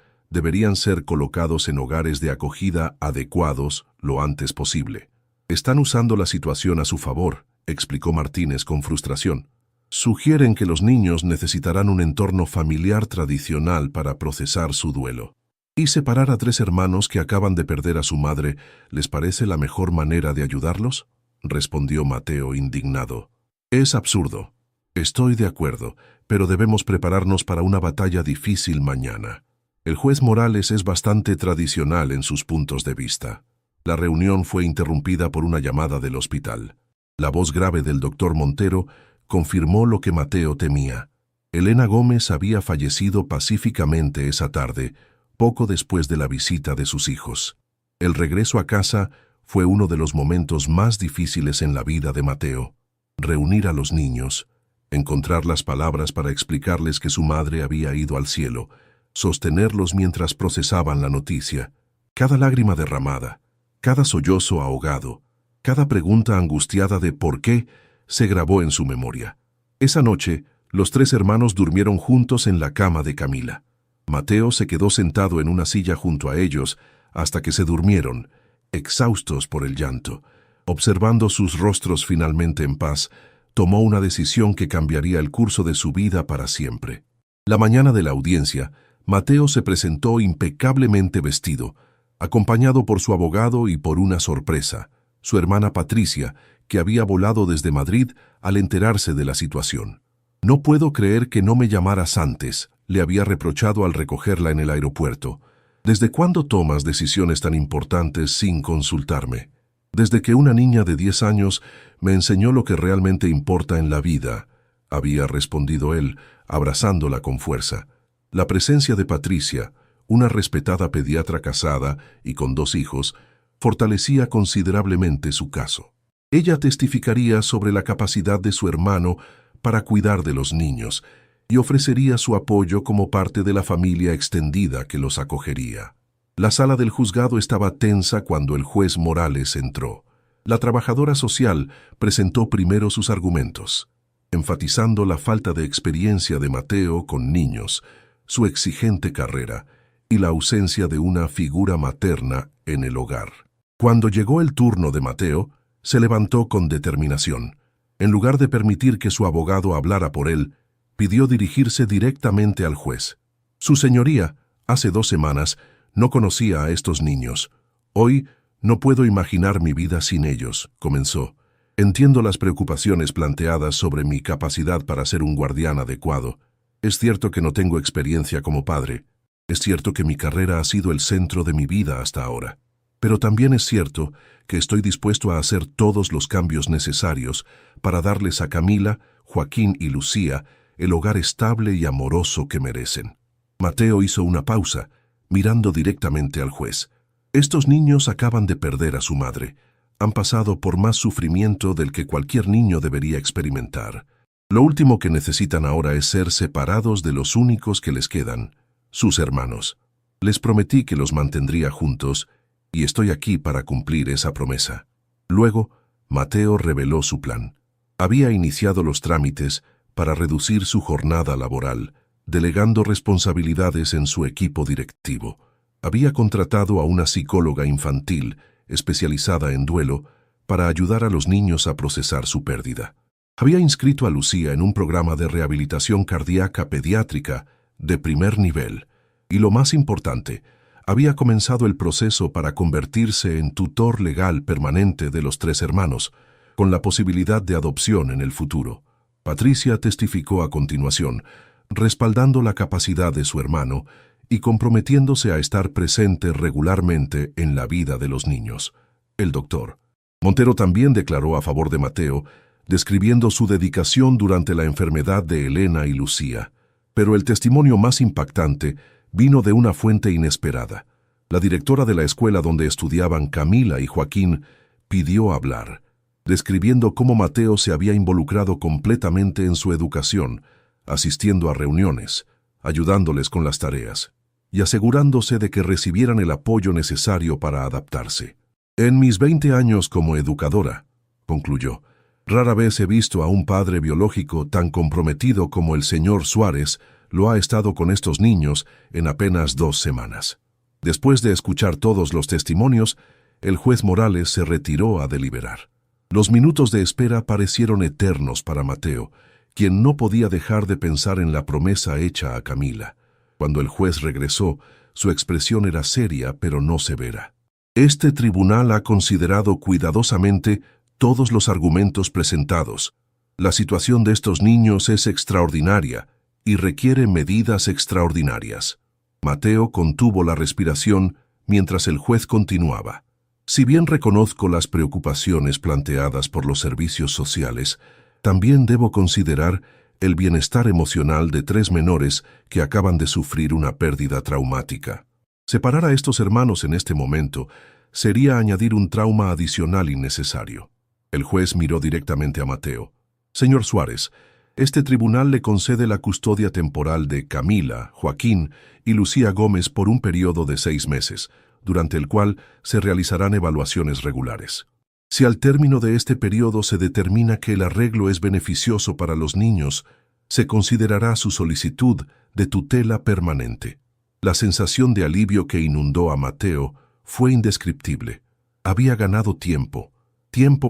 deberían ser colocados en hogares de acogida adecuados lo antes posible. «Están usando la situación a su favor», explicó Martínez con frustración. «Sugieren que los niños necesitarán un entorno familiar tradicional para procesar su duelo. ¿Y separar a 3 hermanos que acaban de perder a su madre les parece la mejor manera de ayudarlos?», respondió Mateo indignado. «Es absurdo. Estoy de acuerdo, pero debemos prepararnos para una batalla difícil mañana. El juez Morales es bastante tradicional en sus puntos de vista». La reunión fue interrumpida por una llamada del hospital. La voz grave del doctor Montero confirmó lo que Mateo temía. Elena Gómez había fallecido pacíficamente esa tarde, poco después de la visita de sus hijos. El regreso a casa fue uno de los momentos más difíciles en la vida de Mateo. Reunir a los niños, encontrar las palabras para explicarles que su madre había ido al cielo, sostenerlos mientras procesaban la noticia, cada lágrima derramada, cada sollozo ahogado, cada pregunta angustiada de por qué se grabó en su memoria. Esa noche, los 3 hermanos durmieron juntos en la cama de Camila. Mateo se quedó sentado en una silla junto a ellos hasta que se durmieron, exhaustos por el llanto. Observando sus rostros finalmente en paz, tomó una decisión que cambiaría el curso de su vida para siempre. La mañana de la audiencia, Mateo se presentó impecablemente vestido, acompañado por su abogado y por una sorpresa, su hermana Patricia, que había volado desde Madrid al enterarse de la situación. «No puedo creer que no me llamaras antes», le había reprochado al recogerla en el aeropuerto. «¿Desde cuándo tomas decisiones tan importantes sin consultarme?» «Desde que una niña de 10 años me enseñó lo que realmente importa en la vida», había respondido él, abrazándola con fuerza. La presencia de Patricia, una respetada pediatra casada y con 2 hijos, fortalecía considerablemente su caso. Ella testificaría sobre la capacidad de su hermano para cuidar de los niños y ofrecería su apoyo como parte de la familia extendida que los acogería. La sala del juzgado estaba tensa cuando el juez Morales entró. La trabajadora social presentó primero sus argumentos, enfatizando la falta de experiencia de Mateo con niños, su exigente carrera y la ausencia de una figura materna en el hogar. Cuando llegó el turno de Mateo, se levantó con determinación. En lugar de permitir que su abogado hablara por él, Pidió dirigirse directamente al juez. Su señoría, hace 2 semanas, no conocía a estos niños. Hoy no puedo imaginar mi vida sin ellos, comenzó. Entiendo las preocupaciones planteadas sobre mi capacidad para ser un guardián adecuado. Es cierto que no tengo experiencia como padre. Es cierto que mi carrera ha sido el centro de mi vida hasta ahora. Pero también es cierto que estoy dispuesto a hacer todos los cambios necesarios para darles a Camila, Joaquín y Lucía el hogar estable y amoroso que merecen. Mateo hizo una pausa, mirando directamente al juez. Estos niños acaban de perder a su madre. Han pasado por más sufrimiento del que cualquier niño debería experimentar. Lo último que necesitan ahora es ser separados de los únicos que les quedan, sus hermanos. Les prometí que los mantendría juntos, y estoy aquí para cumplir esa promesa. Luego, Mateo reveló su plan. Había iniciado los trámites para reducir su jornada laboral, delegando responsabilidades en su equipo directivo. Había contratado a una psicóloga infantil, especializada en duelo, para ayudar a los niños a procesar su pérdida. Había inscrito a Lucía en un programa de rehabilitación cardíaca pediátrica de primer nivel, y lo más importante, había comenzado el proceso para convertirse en tutor legal permanente de los 3 hermanos, con la posibilidad de adopción en el futuro. Patricia testificó a continuación, respaldando la capacidad de su hermano y comprometiéndose a estar presente regularmente en la vida de los niños. El doctor Montero también declaró a favor de Mateo, describiendo su dedicación durante la enfermedad de Elena y Lucía. Pero el testimonio más impactante vino de una fuente inesperada. La directora de la escuela donde estudiaban Camila y Joaquín pidió hablar, describiendo cómo Mateo se había involucrado completamente en su educación, asistiendo a reuniones, ayudándoles con las tareas, y asegurándose de que recibieran el apoyo necesario para adaptarse. En mis 20 años como educadora, concluyó, rara vez he visto a un padre biológico tan comprometido como el señor Suárez lo ha estado con estos niños en apenas 2 semanas. Después de escuchar todos los testimonios, el juez Morales se retiró a deliberar. Los minutos de espera parecieron eternos para Mateo, quien no podía dejar de pensar en la promesa hecha a Camila. Cuando el juez regresó, su expresión era seria pero no severa. Este tribunal ha considerado cuidadosamente todos los argumentos presentados. La situación de estos niños es extraordinaria y requiere medidas extraordinarias. Mateo contuvo la respiración mientras el juez continuaba. Si bien reconozco las preocupaciones planteadas por los servicios sociales, también debo considerar el bienestar emocional de 3 menores que acaban de sufrir una pérdida traumática. Separar a estos hermanos en este momento sería añadir un trauma adicional innecesario. El juez miró directamente a Mateo. Señor Suárez, este tribunal le concede la custodia temporal de Camila, Joaquín y Lucía Gómez por un periodo de 6 meses, durante el cual se realizarán evaluaciones regulares. Si al término de este periodo se determina que el arreglo es beneficioso para los niños, se considerará su solicitud de tutela permanente. La sensación de alivio que inundó a Mateo fue indescriptible. Había ganado tiempo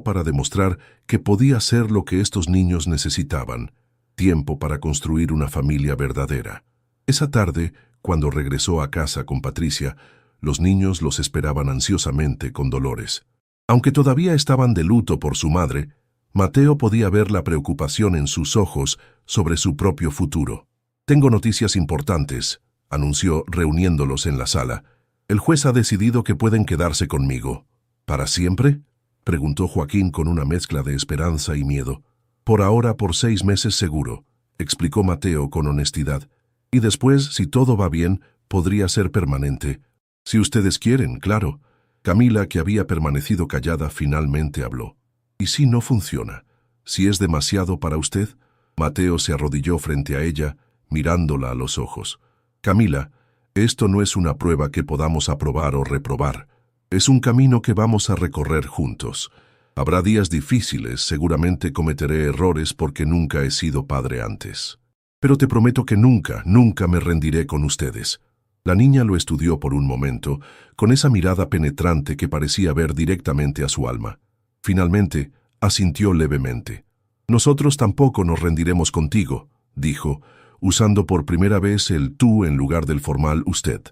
para demostrar que podía ser lo que estos niños necesitaban, tiempo para construir una familia verdadera. Esa tarde, cuando regresó a casa con Patricia, los niños los esperaban ansiosamente con Dolores. Aunque todavía estaban de luto por su madre, Mateo podía ver la preocupación en sus ojos sobre su propio futuro. «Tengo noticias importantes», anunció reuniéndolos en la sala. «El juez ha decidido que pueden quedarse conmigo». «¿Para siempre?», preguntó Joaquín con una mezcla de esperanza y miedo. «Por ahora, por 6 meses seguro», explicó Mateo con honestidad. «Y después, si todo va bien, podría ser permanente. Si ustedes quieren, claro». Camila, que había permanecido callada, finalmente habló. «¿Y si no funciona? ¿Si es demasiado para usted?». Mateo se arrodilló frente a ella, mirándola a los ojos. «Camila, esto no es una prueba que podamos aprobar o reprobar. Es un camino que vamos a recorrer juntos. Habrá días difíciles, seguramente cometeré errores porque nunca he sido padre antes. Pero te prometo que nunca me rendiré con ustedes». La niña lo estudió por un momento, con esa mirada penetrante que parecía ver directamente a su alma. Finalmente, asintió levemente. «Nosotros tampoco nos rendiremos contigo», dijo, usando por primera vez el tú en lugar del formal usted.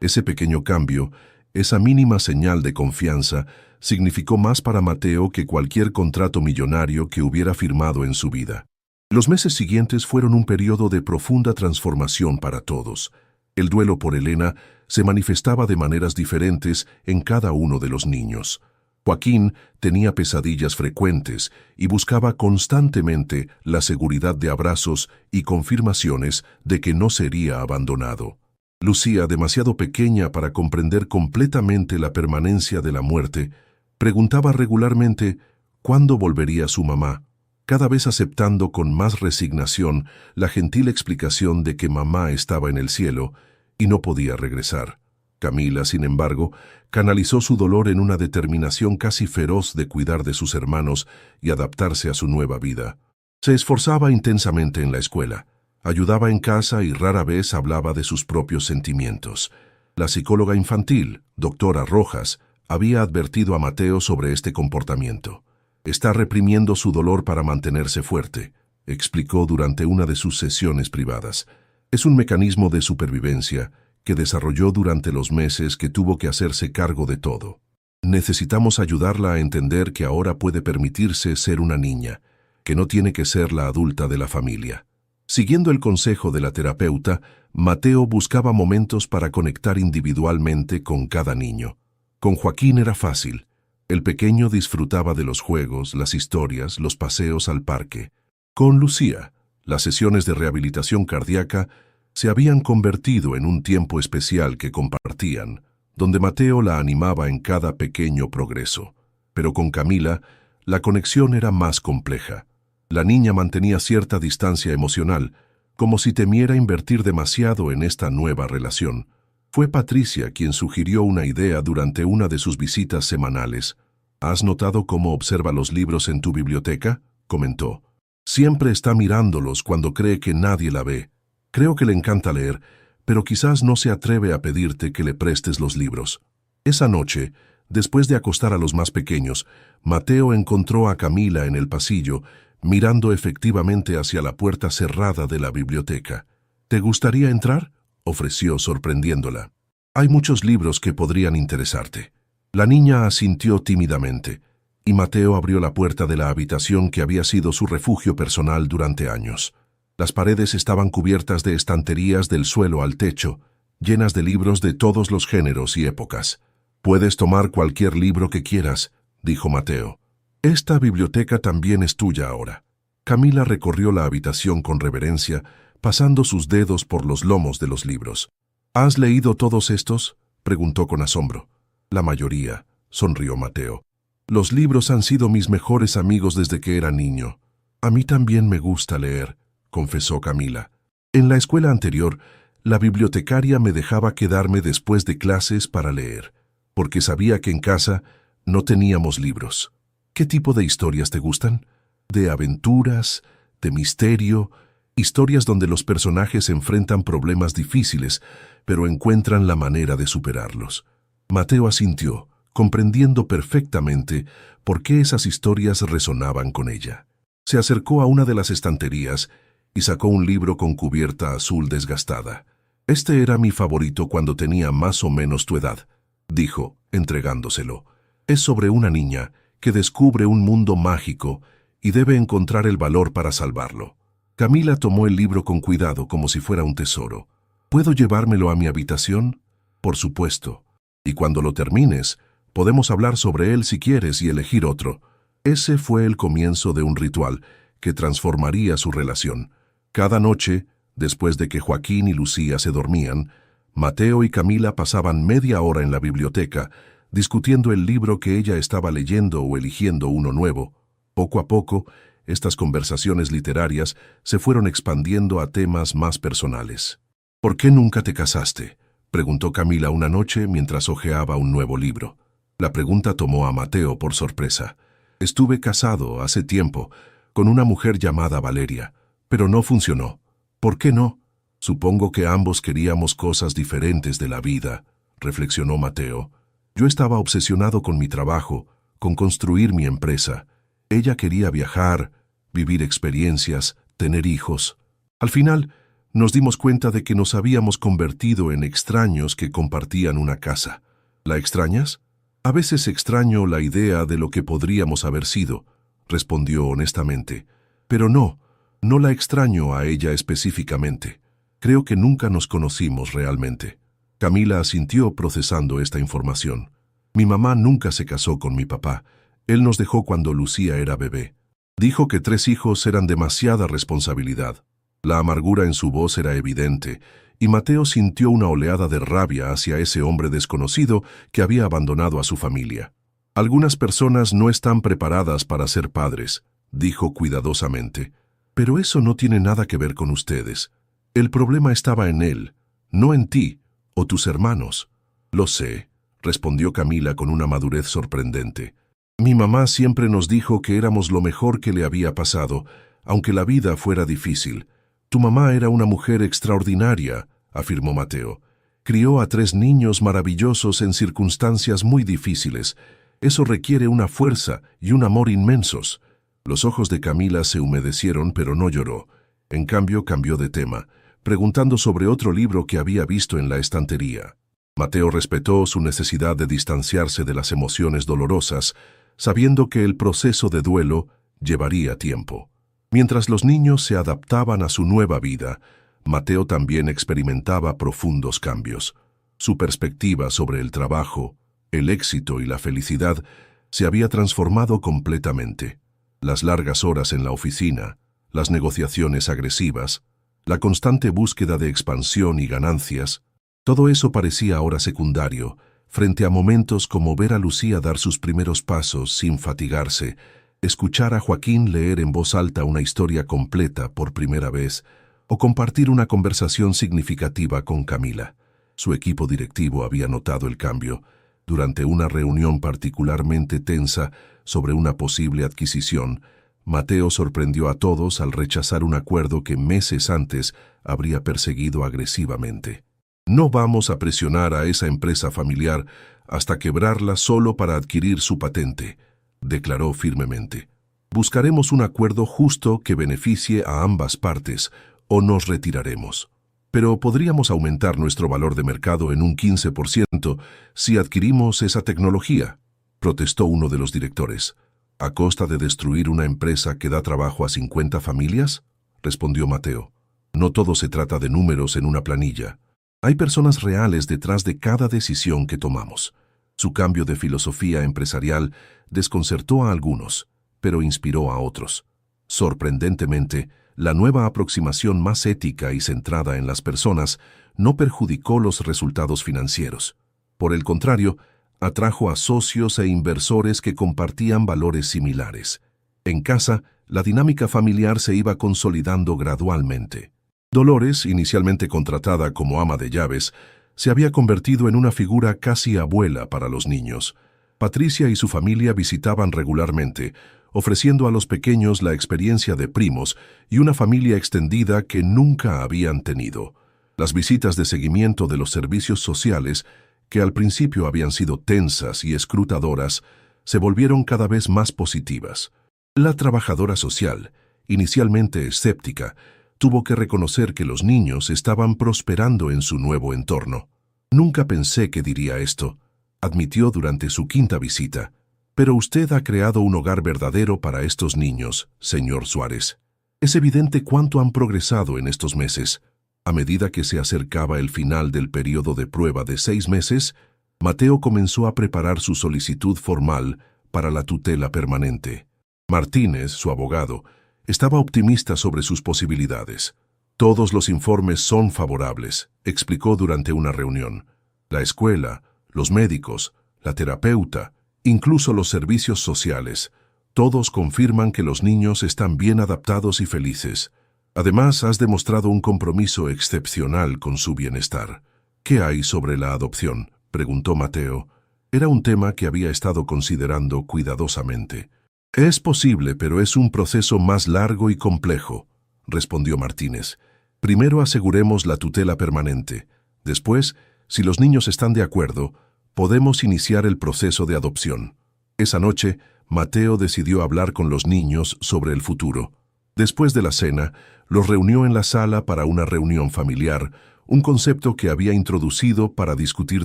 Ese pequeño cambio, esa mínima señal de confianza, significó más para Mateo que cualquier contrato millonario que hubiera firmado en su vida. Los meses siguientes fueron un periodo de profunda transformación para todos. El duelo por Elena se manifestaba de maneras diferentes en cada uno de los niños. Joaquín tenía pesadillas frecuentes y buscaba constantemente la seguridad de abrazos y confirmaciones de que no sería abandonado. Lucía, demasiado pequeña para comprender completamente la permanencia de la muerte, preguntaba regularmente cuándo volvería su mamá, cada vez aceptando con más resignación la gentil explicación de que mamá estaba en el cielo y no podía regresar. Camila, sin embargo, canalizó su dolor en una determinación casi feroz de cuidar de sus hermanos y adaptarse a su nueva vida. Se esforzaba intensamente en la escuela, ayudaba en casa y rara vez hablaba de sus propios sentimientos. La psicóloga infantil, doctora Rojas, había advertido a Mateo sobre este comportamiento. Está reprimiendo su dolor para mantenerse fuerte, explicó durante una de sus sesiones privadas. Es un mecanismo de supervivencia que desarrolló durante los meses que tuvo que hacerse cargo de todo. Necesitamos ayudarla a entender que ahora puede permitirse ser una niña, que no tiene que ser la adulta de la familia. Siguiendo el consejo de la terapeuta, Mateo buscaba momentos para conectar individualmente con cada niño. Con Joaquín era fácil. El pequeño disfrutaba de los juegos, las historias, los paseos al parque. Con Lucía, las sesiones de rehabilitación cardíaca se habían convertido en un tiempo especial que compartían, donde Mateo la animaba en cada pequeño progreso. Pero con Camila, la conexión era más compleja. La niña mantenía cierta distancia emocional, como si temiera invertir demasiado en esta nueva relación. Fue Patricia quien sugirió una idea durante una de sus visitas semanales. ¿Has notado cómo observa los libros en tu biblioteca?, comentó. Siempre está mirándolos cuando cree que nadie la ve. Creo que le encanta leer, pero quizás no se atreve a pedirte que le prestes los libros. Esa noche, después de acostar a los más pequeños, Mateo encontró a Camila en el pasillo, mirando efectivamente hacia la puerta cerrada de la biblioteca. ¿Te gustaría entrar?, ofreció, sorprendiéndola. Hay muchos libros que podrían interesarte. La niña asintió tímidamente, y Mateo abrió la puerta de la habitación que había sido su refugio personal durante años. Las paredes estaban cubiertas de estanterías del suelo al techo, llenas de libros de todos los géneros y épocas. «Puedes tomar cualquier libro que quieras», dijo Mateo. «Esta biblioteca también es tuya ahora». Camila recorrió la habitación con reverencia, pasando sus dedos por los lomos de los libros. «¿Has leído todos estos?», preguntó con asombro. «La mayoría», sonrió Mateo. «Los libros han sido mis mejores amigos desde que era niño». «A mí también me gusta leer», confesó Camila. En la escuela anterior, la bibliotecaria me dejaba quedarme después de clases para leer, porque sabía que en casa no teníamos libros. ¿Qué tipo de historias te gustan? ¿De aventuras? ¿De misterio? Historias donde los personajes enfrentan problemas difíciles, pero encuentran la manera de superarlos. Mateo asintió, comprendiendo perfectamente por qué esas historias resonaban con ella. Se acercó a una de las estanterías y sacó un libro con cubierta azul desgastada. «Este era mi favorito cuando tenía más o menos tu edad», dijo, entregándoselo. «Es sobre una niña que descubre un mundo mágico y debe encontrar el valor para salvarlo». Camila tomó el libro con cuidado como si fuera un tesoro. «¿Puedo llevármelo a mi habitación?». «Por supuesto. Y cuando lo termines, podemos hablar sobre él si quieres y elegir otro». Ese fue el comienzo de un ritual que transformaría su relación. Cada noche, después de que Joaquín y Lucía se dormían, Mateo y Camila pasaban media hora en la biblioteca, discutiendo el libro que ella estaba leyendo o eligiendo uno nuevo. Poco a poco, estas conversaciones literarias se fueron expandiendo a temas más personales. «¿Por qué nunca te casaste?», preguntó Camila una noche mientras hojeaba un nuevo libro. La pregunta tomó a Mateo por sorpresa. «Estuve casado hace tiempo con una mujer llamada Valeria, pero no funcionó». «¿Por qué no?». «Supongo que ambos queríamos cosas diferentes de la vida», reflexionó Mateo. «Yo estaba obsesionado con mi trabajo, con construir mi empresa. Ella quería viajar, vivir experiencias, tener hijos. Al final, nos dimos cuenta de que nos habíamos convertido en extraños que compartían una casa. ¿La extrañas? A veces extraño la idea de lo que podríamos haber sido, respondió honestamente. Pero no la extraño a ella específicamente. Creo que nunca nos conocimos realmente. Camila asintió procesando esta información. Mi mamá nunca se casó con mi papá. Él nos dejó cuando Lucía era bebé. Dijo que 3 hijos eran demasiada responsabilidad. La amargura en su voz era evidente, y Mateo sintió una oleada de rabia hacia ese hombre desconocido que había abandonado a su familia. Algunas personas no están preparadas para ser padres, dijo cuidadosamente. Pero eso no tiene nada que ver con ustedes. El problema estaba en él, no en ti o tus hermanos. Lo sé, respondió Camila con una madurez sorprendente. Mi mamá siempre nos dijo que éramos lo mejor que le había pasado, aunque la vida fuera difícil. Tu mamá era una mujer extraordinaria, afirmó Mateo. Crió a 3 niños maravillosos en circunstancias muy difíciles. Eso requiere una fuerza y un amor inmensos. Los ojos de Camila se humedecieron, pero no lloró. En cambio, cambió de tema, preguntando sobre otro libro que había visto en la estantería. Mateo respetó su necesidad de distanciarse de las emociones dolorosas, sabiendo que el proceso de duelo llevaría tiempo. Mientras los niños se adaptaban a su nueva vida, Mateo también experimentaba profundos cambios. Su perspectiva sobre el trabajo, el éxito y la felicidad se había transformado completamente. Las largas horas en la oficina, las negociaciones agresivas, la constante búsqueda de expansión y ganancias, todo eso parecía ahora secundario, frente a momentos como ver a Lucía dar sus primeros pasos sin fatigarse, escuchar a Joaquín leer en voz alta una historia completa por primera vez, o compartir una conversación significativa con Camila. Su equipo directivo había notado el cambio. Durante una reunión particularmente tensa sobre una posible adquisición, Mateo sorprendió a todos al rechazar un acuerdo que meses antes habría perseguido agresivamente. No vamos a presionar a esa empresa familiar hasta quebrarla solo para adquirir su patente, declaró firmemente. Buscaremos un acuerdo justo que beneficie a ambas partes o nos retiraremos. Pero podríamos aumentar nuestro valor de mercado en un 15% si adquirimos esa tecnología, protestó uno de los directores. ¿A costa de destruir una empresa que da trabajo a 50 familias? Respondió Mateo. No todo se trata de números en una planilla. Hay personas reales detrás de cada decisión que tomamos. Su cambio de filosofía empresarial desconcertó a algunos, pero inspiró a otros. Sorprendentemente, la nueva aproximación más ética y centrada en las personas no perjudicó los resultados financieros. Por el contrario, atrajo a socios e inversores que compartían valores similares. En casa, la dinámica familiar se iba consolidando gradualmente. Dolores, inicialmente contratada como ama de llaves, se había convertido en una figura casi abuela para los niños. Patricia y su familia visitaban regularmente, ofreciendo a los pequeños la experiencia de primos y una familia extendida que nunca habían tenido. Las visitas de seguimiento de los servicios sociales, que al principio habían sido tensas y escrutadoras, se volvieron cada vez más positivas. La trabajadora social, inicialmente escéptica, tuvo que reconocer que los niños estaban prosperando en su nuevo entorno. Nunca pensé que diría esto, admitió durante su 5ª visita. Pero usted ha creado un hogar verdadero para estos niños, señor Suárez. Es evidente cuánto han progresado en estos meses. A medida que se acercaba el final del periodo de prueba de 6 meses, Mateo comenzó a preparar su solicitud formal para la tutela permanente. Martínez, su abogado, estaba optimista sobre sus posibilidades. Todos los informes son favorables, explicó durante una reunión. La escuela, los médicos, la terapeuta, incluso los servicios sociales, todos confirman que los niños están bien adaptados y felices. Además, has demostrado un compromiso excepcional con su bienestar. ¿Qué hay sobre la adopción?, preguntó Mateo. Era un tema que había estado considerando cuidadosamente. Es posible, pero es un proceso más largo y complejo, respondió Martínez. Primero aseguremos la tutela permanente. Después, si los niños están de acuerdo, podemos iniciar el proceso de adopción. Esa noche, Mateo decidió hablar con los niños sobre el futuro. Después de la cena, los reunió en la sala para una reunión familiar, un concepto que había introducido para discutir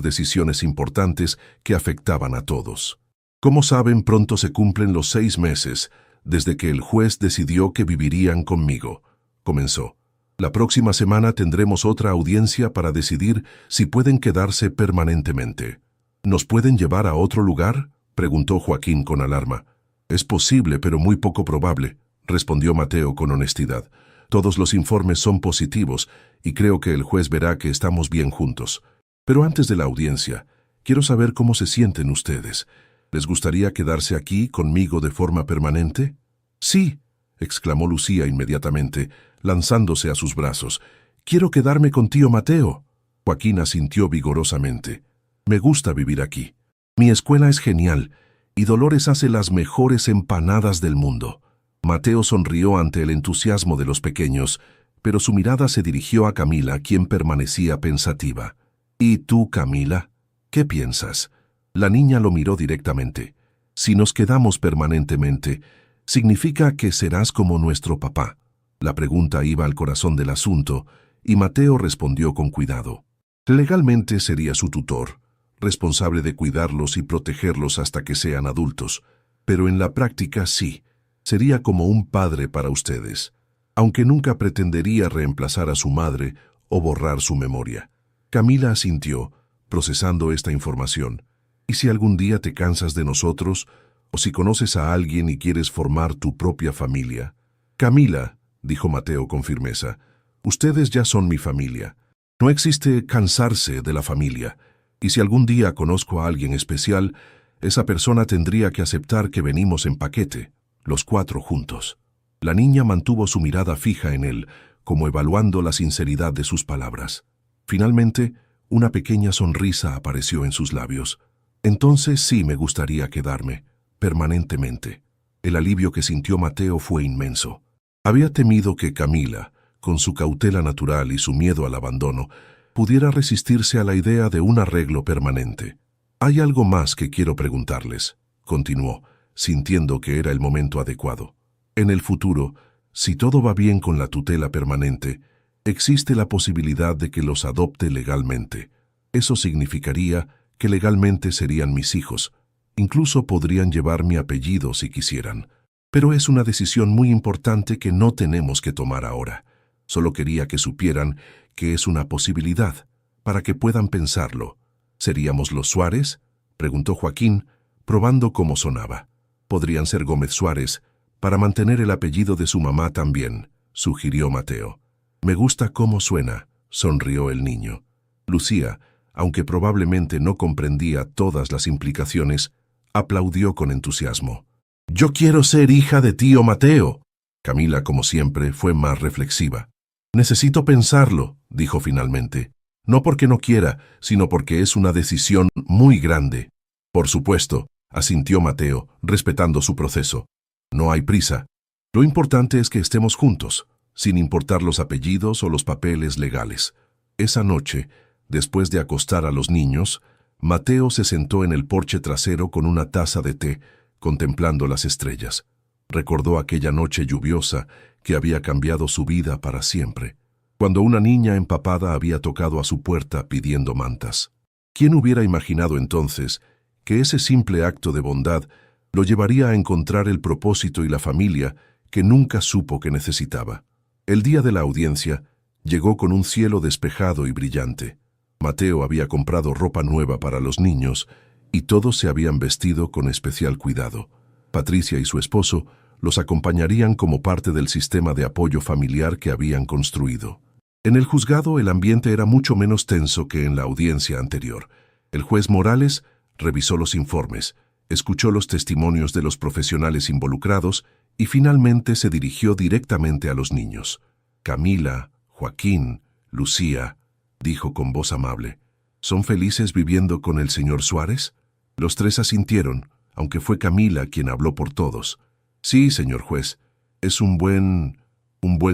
decisiones importantes que afectaban a todos. Como saben, pronto se cumplen los 6 meses desde que el juez decidió que vivirían conmigo, comenzó. La próxima semana tendremos otra audiencia para decidir si pueden quedarse permanentemente. ¿Nos pueden llevar a otro lugar?, preguntó Joaquín con alarma. Es posible, pero muy poco probable, respondió Mateo con honestidad. Todos los informes son positivos y creo que el juez verá que estamos bien juntos. Pero antes de la audiencia, quiero saber cómo se sienten ustedes. ¿Les gustaría quedarse aquí conmigo de forma permanente? Sí, exclamó Lucía inmediatamente, lanzándose a sus brazos. Quiero quedarme con tío Mateo. Joaquín asintió vigorosamente. Me gusta vivir aquí. Mi escuela es genial y Dolores hace las mejores empanadas del mundo. Mateo sonrió ante el entusiasmo de los pequeños, pero su mirada se dirigió a Camila, quien permanecía pensativa. ¿Y tú, Camila? ¿Qué piensas? La niña lo miró directamente. Si nos quedamos permanentemente, significa que serás como nuestro papá. La pregunta iba al corazón del asunto, y Mateo respondió con cuidado. Legalmente sería su tutor, responsable de cuidarlos y protegerlos hasta que sean adultos, pero en la práctica sí, sería como un padre para ustedes, aunque nunca pretendería reemplazar a su madre o borrar su memoria. Camila asintió, procesando esta información. ¿Y si algún día te cansas de nosotros, o si conoces a alguien y quieres formar tu propia familia? Camila, dijo Mateo con firmeza, ustedes ya son mi familia. No existe cansarse de la familia, y si algún día conozco a alguien especial, esa persona tendría que aceptar que venimos en paquete, los 4 juntos. La niña mantuvo su mirada fija en él, como evaluando la sinceridad de sus palabras. Finalmente, una pequeña sonrisa apareció en sus labios. Entonces sí me gustaría quedarme, permanentemente. El alivio que sintió Mateo fue inmenso. Había temido que Camila, con su cautela natural y su miedo al abandono, pudiera resistirse a la idea de un arreglo permanente. «Hay algo más que quiero preguntarles», continuó, sintiendo que era el momento adecuado. «En el futuro, si todo va bien con la tutela permanente, existe la posibilidad de que los adopte legalmente. Eso significaría que legalmente serían mis hijos. Incluso podrían llevar mi apellido si quisieran. Pero es una decisión muy importante que no tenemos que tomar ahora. Solo quería que supieran que es una posibilidad, para que puedan pensarlo. ¿Seríamos los Suárez?», preguntó Joaquín, probando cómo sonaba. «Podrían ser Gómez Suárez, para mantener el apellido de su mamá también», sugirió Mateo. «Me gusta cómo suena», sonrió el niño. Lucía, aunque probablemente no comprendía todas las implicaciones, aplaudió con entusiasmo. «Yo quiero ser hija de tío Mateo». Camila, como siempre, fue más reflexiva. «Necesito pensarlo», dijo finalmente. «No porque no quiera, sino porque es una decisión muy grande». «Por supuesto», asintió Mateo, respetando su proceso. «No hay prisa. Lo importante es que estemos juntos, sin importar los apellidos o los papeles legales». Esa noche, después de acostar a los niños, Mateo se sentó en el porche trasero con una taza de té, contemplando las estrellas. Recordó aquella noche lluviosa que había cambiado su vida para siempre, cuando una niña empapada había tocado a su puerta pidiendo mantas. ¿Quién hubiera imaginado entonces que ese simple acto de bondad lo llevaría a encontrar el propósito y la familia que nunca supo que necesitaba? El día de la audiencia llegó con un cielo despejado y brillante. Mateo había comprado ropa nueva para los niños y todos se habían vestido con especial cuidado. Patricia y su esposo los acompañarían como parte del sistema de apoyo familiar que habían construido. En el juzgado el ambiente era mucho menos tenso que en la audiencia anterior. El juez Morales revisó los informes, escuchó los testimonios de los profesionales involucrados y finalmente se dirigió directamente a los niños. «Camila, Joaquín, Lucía», dijo con voz amable, «¿son felices viviendo con el señor Suárez?». Los 3 asintieron, aunque fue Camila quien habló por todos. «Sí, señor juez, es un buen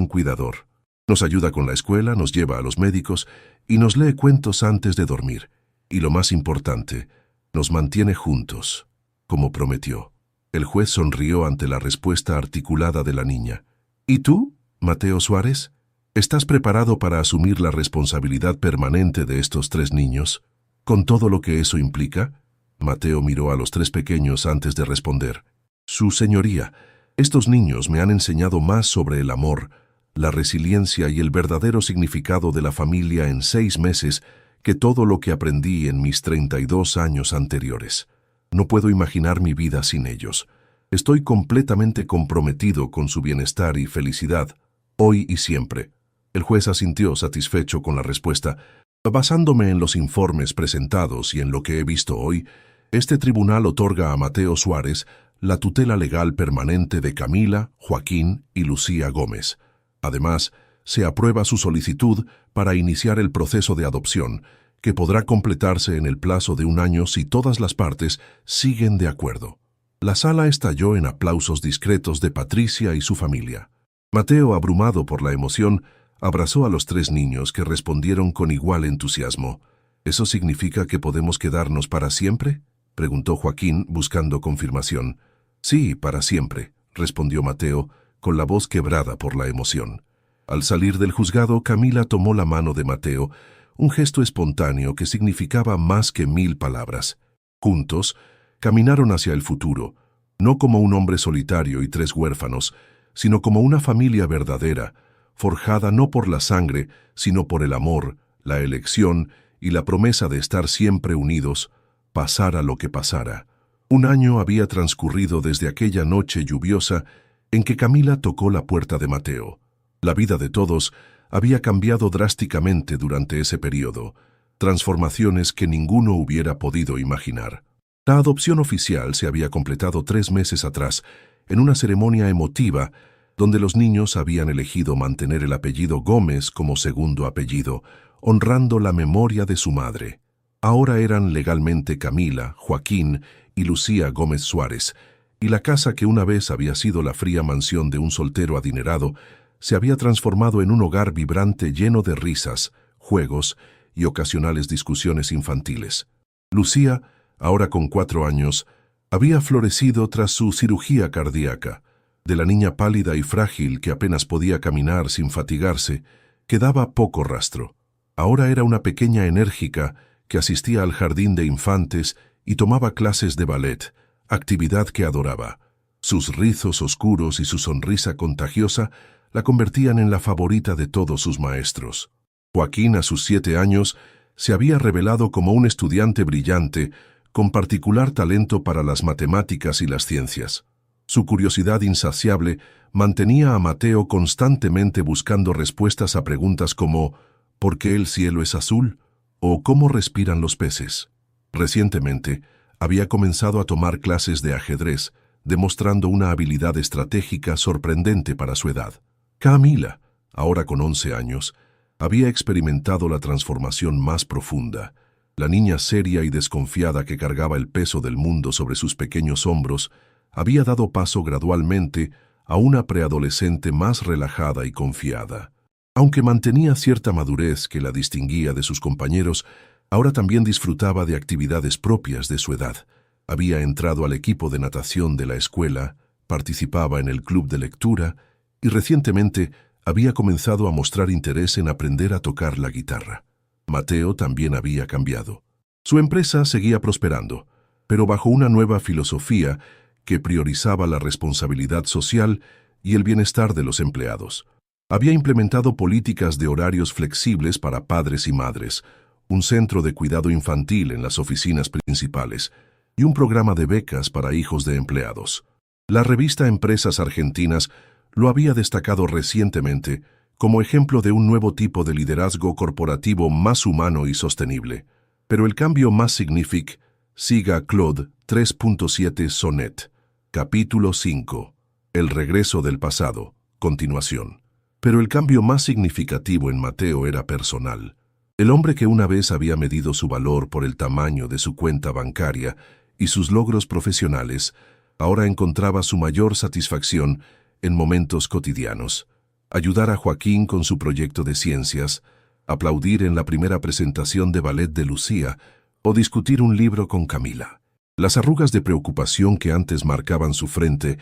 cuidador. Nos ayuda con la escuela, nos lleva a los médicos y nos lee cuentos antes de dormir. Y lo más importante, nos mantiene juntos, como prometió». El juez sonrió ante la respuesta articulada de la niña. ¿Y tú, Mateo Suárez? ¿Estás preparado para asumir la responsabilidad permanente de estos 3 niños, con todo lo que eso implica? Mateo miró a los 3 pequeños antes de responder. Su señoría, estos niños me han enseñado más sobre el amor, la resiliencia y el verdadero significado de la familia en 6 meses que todo lo que aprendí en mis 32 años anteriores. No puedo imaginar mi vida sin ellos. Estoy completamente comprometido con su bienestar y felicidad, hoy y siempre. El juez asintió satisfecho con la respuesta. Basándome en los informes presentados y en lo que he visto hoy, este tribunal otorga a Mateo Suárez la tutela legal permanente de Camila, Joaquín y Lucía Gómez. Además, se aprueba su solicitud para iniciar el proceso de adopción, que podrá completarse en el plazo de 1 año si todas las partes siguen de acuerdo. La sala estalló en aplausos discretos de Patricia y su familia. Mateo, abrumado por la emoción, abrazó a los 3 niños que respondieron con igual entusiasmo. ¿Eso significa que podemos quedarnos para siempre?, preguntó Joaquín, buscando confirmación. Sí, para siempre, respondió Mateo, con la voz quebrada por la emoción. Al salir del juzgado, Camila tomó la mano de Mateo, un gesto espontáneo que significaba más que 1000 palabras. Juntos, caminaron hacia el futuro, no como un hombre solitario y 3 huérfanos, sino como una familia verdadera, forjada no por la sangre, sino por el amor, la elección y la promesa de estar siempre unidos, pasara lo que pasara. 1 año había transcurrido desde aquella noche lluviosa en que Camila tocó la puerta de Mateo. La vida de todos había cambiado drásticamente durante ese periodo, transformaciones que ninguno hubiera podido imaginar. La adopción oficial se había completado 3 meses atrás, en una ceremonia emotiva, donde los niños habían elegido mantener el apellido Gómez como segundo apellido, honrando la memoria de su madre. Ahora eran legalmente Camila, Joaquín y Lucía Gómez Suárez, y la casa que una vez había sido la fría mansión de un soltero adinerado, se había transformado en un hogar vibrante lleno de risas, juegos y ocasionales discusiones infantiles. Lucía, ahora con 4 años, había florecido tras su cirugía cardíaca. De la niña pálida y frágil que apenas podía caminar sin fatigarse, quedaba poco rastro. Ahora era una pequeña enérgica que asistía al jardín de infantes y tomaba clases de ballet, actividad que adoraba. Sus rizos oscuros y su sonrisa contagiosa la convertían en la favorita de todos sus maestros. Joaquín, a sus 7 años, se había revelado como un estudiante brillante, con particular talento para las matemáticas y las ciencias. Su curiosidad insaciable mantenía a Mateo constantemente buscando respuestas a preguntas como ¿por qué el cielo es azul? ¿O cómo respiran los peces? Recientemente, había comenzado a tomar clases de ajedrez, demostrando una habilidad estratégica sorprendente para su edad. Camila, ahora con 11 años, había experimentado la transformación más profunda. La niña seria y desconfiada que cargaba el peso del mundo sobre sus pequeños hombros había dado paso gradualmente a una preadolescente más relajada y confiada. Aunque mantenía cierta madurez que la distinguía de sus compañeros, ahora también disfrutaba de actividades propias de su edad. Había entrado al equipo de natación de la escuela, participaba en el club de lectura y recientemente había comenzado a mostrar interés en aprender a tocar la guitarra. Mateo también había cambiado. Su empresa seguía prosperando, pero bajo una nueva filosofía que priorizaba la responsabilidad social y el bienestar de los empleados. Había implementado políticas de horarios flexibles para padres y madres, un centro de cuidado infantil en las oficinas principales y un programa de becas para hijos de empleados. La revista Empresas Argentinas lo había destacado recientemente como ejemplo de un nuevo tipo de liderazgo corporativo más humano y sostenible. Pero el cambio más significativo, siga Claude 3.7 Sonnet, capítulo 5, El regreso del pasado, continuación. Pero el cambio más significativo en Mateo era personal. El hombre que una vez había medido su valor por el tamaño de su cuenta bancaria y sus logros profesionales, ahora encontraba su mayor satisfacción en momentos cotidianos. Ayudar a Joaquín con su proyecto de ciencias, aplaudir en la primera presentación de ballet de Lucía o discutir un libro con Camila. Las arrugas de preocupación que antes marcaban su frente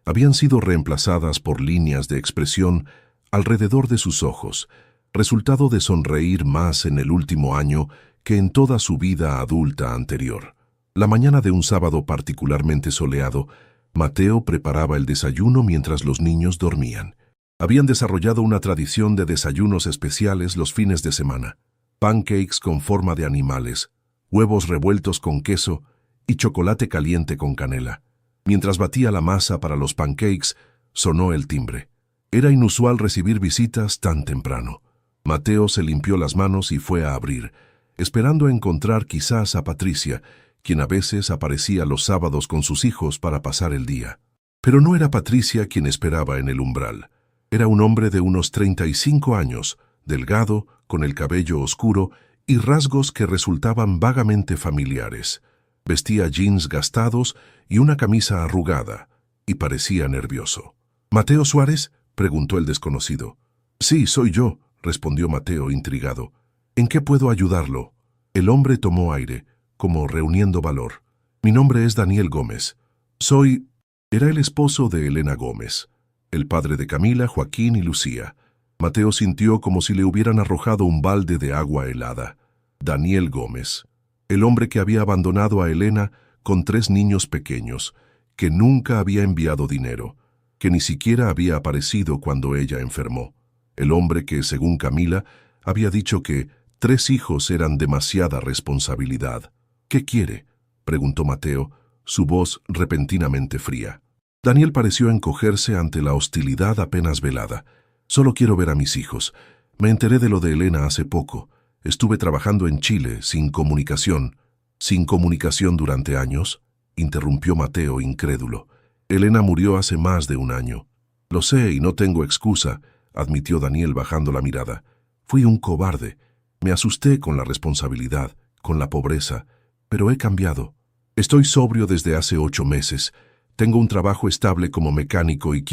habían sido reemplazadas por líneas de expresión alrededor de sus ojos, resultado de sonreír más en el último año que en toda su vida adulta anterior. La mañana de un sábado particularmente soleado, Mateo preparaba el desayuno mientras los niños dormían. Habían desarrollado una tradición de desayunos especiales los fines de semana: pancakes con forma de animales, huevos revueltos con queso y chocolate caliente con canela. Mientras batía la masa para los pancakes, sonó el timbre. Era inusual recibir visitas tan temprano. Mateo se limpió las manos y fue a abrir, esperando encontrar quizás a Patricia, quien a veces aparecía los sábados con sus hijos para pasar el día. Pero no era Patricia quien esperaba en el umbral. Era un hombre de unos 35 años, delgado, con el cabello oscuro y rasgos que resultaban vagamente familiares. Vestía jeans gastados y una camisa arrugada, y parecía nervioso. —¿Mateo Suárez? —preguntó el desconocido. —Sí, soy yo —respondió Mateo, intrigado. —¿En qué puedo ayudarlo? El hombre tomó aire, como reuniendo valor. —Mi nombre es Daniel Gómez. Soy... Era el esposo de Elena Gómez, el padre de Camila, Joaquín y Lucía. Mateo sintió como si le hubieran arrojado un balde de agua helada. Daniel Gómez, el hombre que había abandonado a Elena con 3 niños pequeños, que nunca había enviado dinero, que ni siquiera había aparecido cuando ella enfermó. El hombre que, según Camila, había dicho que 3 hijos eran demasiada responsabilidad. —¿Qué quiere? —preguntó Mateo, su voz repentinamente fría. Daniel pareció encogerse ante la hostilidad apenas velada. —Solo quiero ver a mis hijos. Me enteré de lo de Elena hace poco. Estuve trabajando en Chile, sin comunicación. —¿Sin comunicación durante años? —interrumpió Mateo, incrédulo. Elena murió hace más de un año. —Lo sé y no tengo excusa —admitió Daniel bajando la mirada. Fui un cobarde. Me asusté con la responsabilidad, con la pobreza, pero he cambiado. Estoy sobrio desde hace 8 meses. Tengo un trabajo estable como mecánico y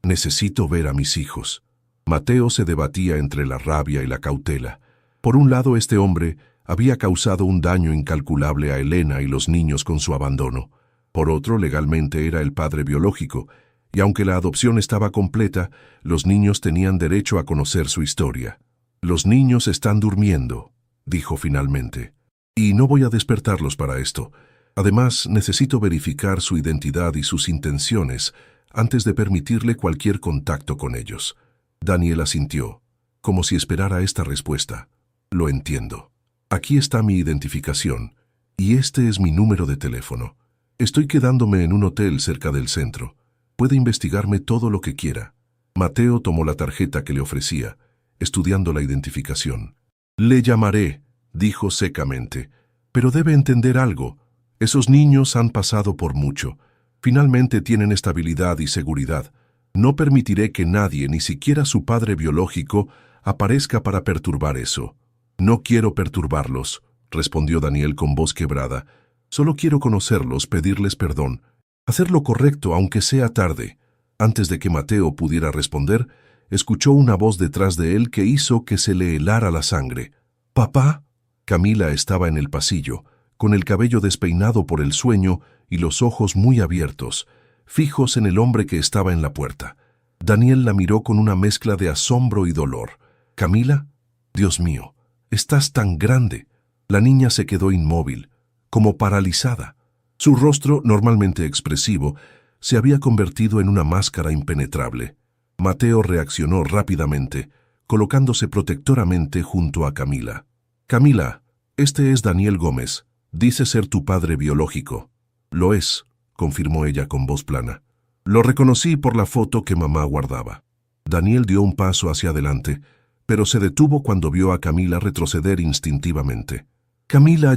necesito ver a mis hijos. Mateo se debatía entre la rabia y la cautela. Por un lado, este hombre había causado un daño incalculable a Elena y los niños con su abandono. Por otro, legalmente era el padre biológico, y aunque la adopción estaba completa, los niños tenían derecho a conocer su historia. «Los niños están durmiendo», dijo finalmente, «y no voy a despertarlos para esto. Además, necesito verificar su identidad y sus intenciones antes de permitirle cualquier contacto con ellos». Daniel asintió, como si esperara esta respuesta. «Lo entiendo. Aquí está mi identificación, y este es mi número de teléfono. Estoy quedándome en un hotel cerca del centro. Puede investigarme todo lo que quiera». Mateo tomó la tarjeta que le ofrecía, estudiando la identificación. «Le llamaré», dijo secamente, «pero debe entender algo. Esos niños han pasado por mucho. Finalmente tienen estabilidad y seguridad. No permitiré que nadie, ni siquiera su padre biológico, aparezca para perturbar eso». «No quiero perturbarlos», respondió Daniel con voz quebrada. «Solo quiero conocerlos, pedirles perdón, hacer lo correcto aunque sea tarde». Antes de que Mateo pudiera responder, escuchó una voz detrás de él que hizo que se le helara la sangre. «¿Papá?» Camila estaba en el pasillo, con el cabello despeinado por el sueño y los ojos muy abiertos, fijos en el hombre que estaba en la puerta. Daniel la miró con una mezcla de asombro y dolor. «¿Camila? Dios mío, estás tan grande». La niña se quedó inmóvil, como paralizada. Su rostro, normalmente expresivo, se había convertido en una máscara impenetrable. Mateo reaccionó rápidamente, colocándose protectoramente junto a Camila. «Camila, este es Daniel Gómez. Dice ser tu padre biológico». «Lo es», confirmó ella con voz plana. «Lo reconocí por la foto que mamá guardaba». Daniel dio un paso hacia adelante, pero se detuvo cuando vio a Camila retroceder instintivamente. «Camila,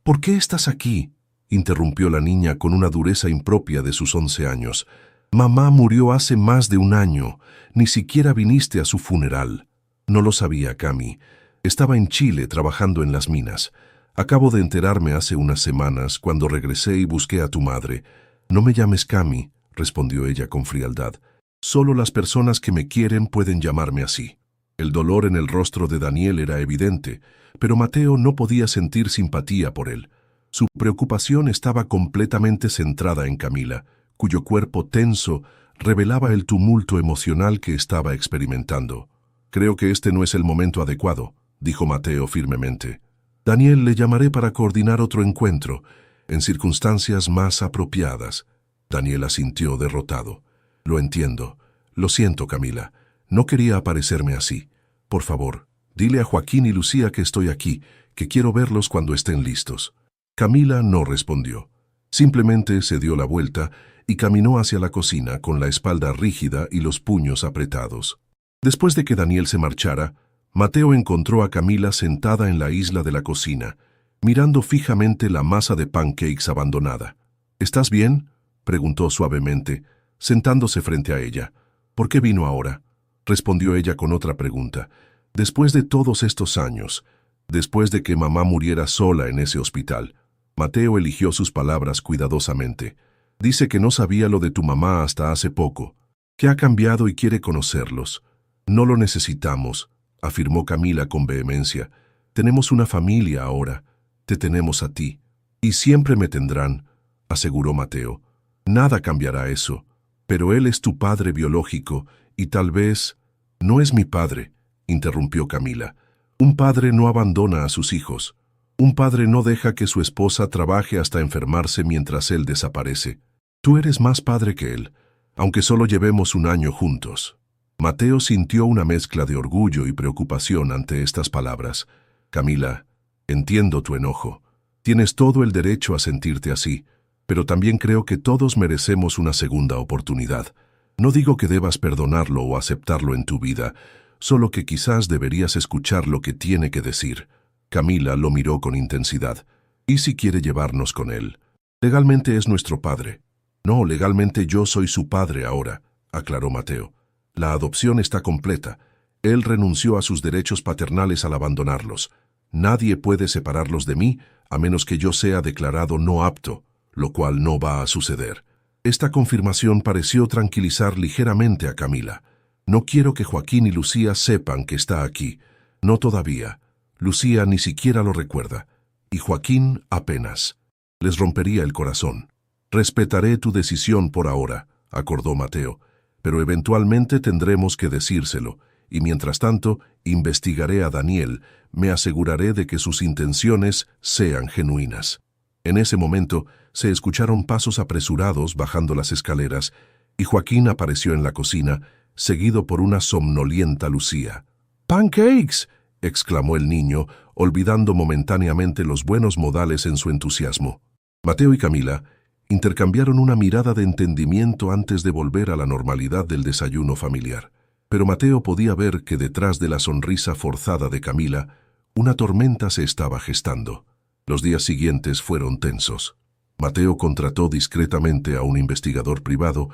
¿por qué estás aquí?», interrumpió la niña con una dureza impropia de sus 11 años. «Mamá murió hace más de un año. Ni siquiera viniste a su funeral». «No lo sabía, Cami. Estaba en Chile trabajando en las minas. Acabo de enterarme hace unas semanas cuando regresé y busqué a tu madre». «No me llames Cami», respondió ella con frialdad. «Solo las personas que me quieren pueden llamarme así». El dolor en el rostro de Daniel era evidente, pero Mateo no podía sentir simpatía por él. Su preocupación estaba completamente centrada en Camila, cuyo cuerpo tenso revelaba el tumulto emocional que estaba experimentando. «Creo que este no es el momento adecuado», dijo Mateo firmemente. «Daniel, le llamaré para coordinar otro encuentro, en circunstancias más apropiadas». Daniel asintió derrotado. «Lo entiendo. Lo siento, Camila. No quería aparecerme así. Por favor, dile a Joaquín y Lucía que estoy aquí, que quiero verlos cuando estén listos». Camila no respondió. Simplemente se dio la vuelta y caminó hacia la cocina con la espalda rígida y los puños apretados. Después de que Daniel se marchara, Mateo encontró a Camila sentada en la isla de la cocina, mirando fijamente la masa de pancakes abandonada. «¿Estás bien?», preguntó suavemente, sentándose frente a ella. «¿Por qué vino ahora?», respondió ella con otra pregunta. «Después de todos estos años, después de que mamá muriera sola en ese hospital». Mateo eligió sus palabras cuidadosamente. «Dice que no sabía lo de tu mamá hasta hace poco, que ha cambiado y quiere conocerlos». «No lo necesitamos», afirmó Camila con vehemencia. «Tenemos una familia ahora. Te tenemos a ti. Y siempre me tendrán», aseguró Mateo. «Nada cambiará eso. Pero él es tu padre biológico y tal vez...». «No es mi padre», interrumpió Camila. «Un padre no abandona a sus hijos. Un padre no deja que su esposa trabaje hasta enfermarse mientras él desaparece. Tú eres más padre que él, aunque solo llevemos un año juntos». Mateo sintió una mezcla de orgullo y preocupación ante estas palabras. «Camila, entiendo tu enojo. Tienes todo el derecho a sentirte así, pero también creo que todos merecemos una segunda oportunidad. No digo que debas perdonarlo o aceptarlo en tu vida, solo que quizás deberías escuchar lo que tiene que decir». Camila lo miró con intensidad. «¿Y si quiere llevarnos con él? Legalmente es nuestro padre». «No, legalmente yo soy su padre ahora», aclaró Mateo. «La adopción está completa. Él renunció a sus derechos paternales al abandonarlos. Nadie puede separarlos de mí a menos que yo sea declarado no apto, lo cual no va a suceder». Esta confirmación pareció tranquilizar ligeramente a Camila. «No quiero que Joaquín y Lucía sepan que está aquí. No todavía. Lucía ni siquiera lo recuerda. Y Joaquín apenas. Les rompería el corazón». «Respetaré tu decisión por ahora», acordó Mateo, «pero eventualmente tendremos que decírselo, y mientras tanto investigaré a Daniel, me aseguraré de que sus intenciones sean genuinas». En ese momento se escucharon pasos apresurados bajando las escaleras, y Joaquín apareció en la cocina, seguido por una somnolienta Lucía. «¡Pancakes!», exclamó el niño, olvidando momentáneamente los buenos modales en su entusiasmo. Mateo y Camila intercambiaron una mirada de entendimiento antes de volver a la normalidad del desayuno familiar. Pero Mateo podía ver que detrás de la sonrisa forzada de Camila, una tormenta se estaba gestando. Los días siguientes fueron tensos. Mateo contrató discretamente a un investigador privado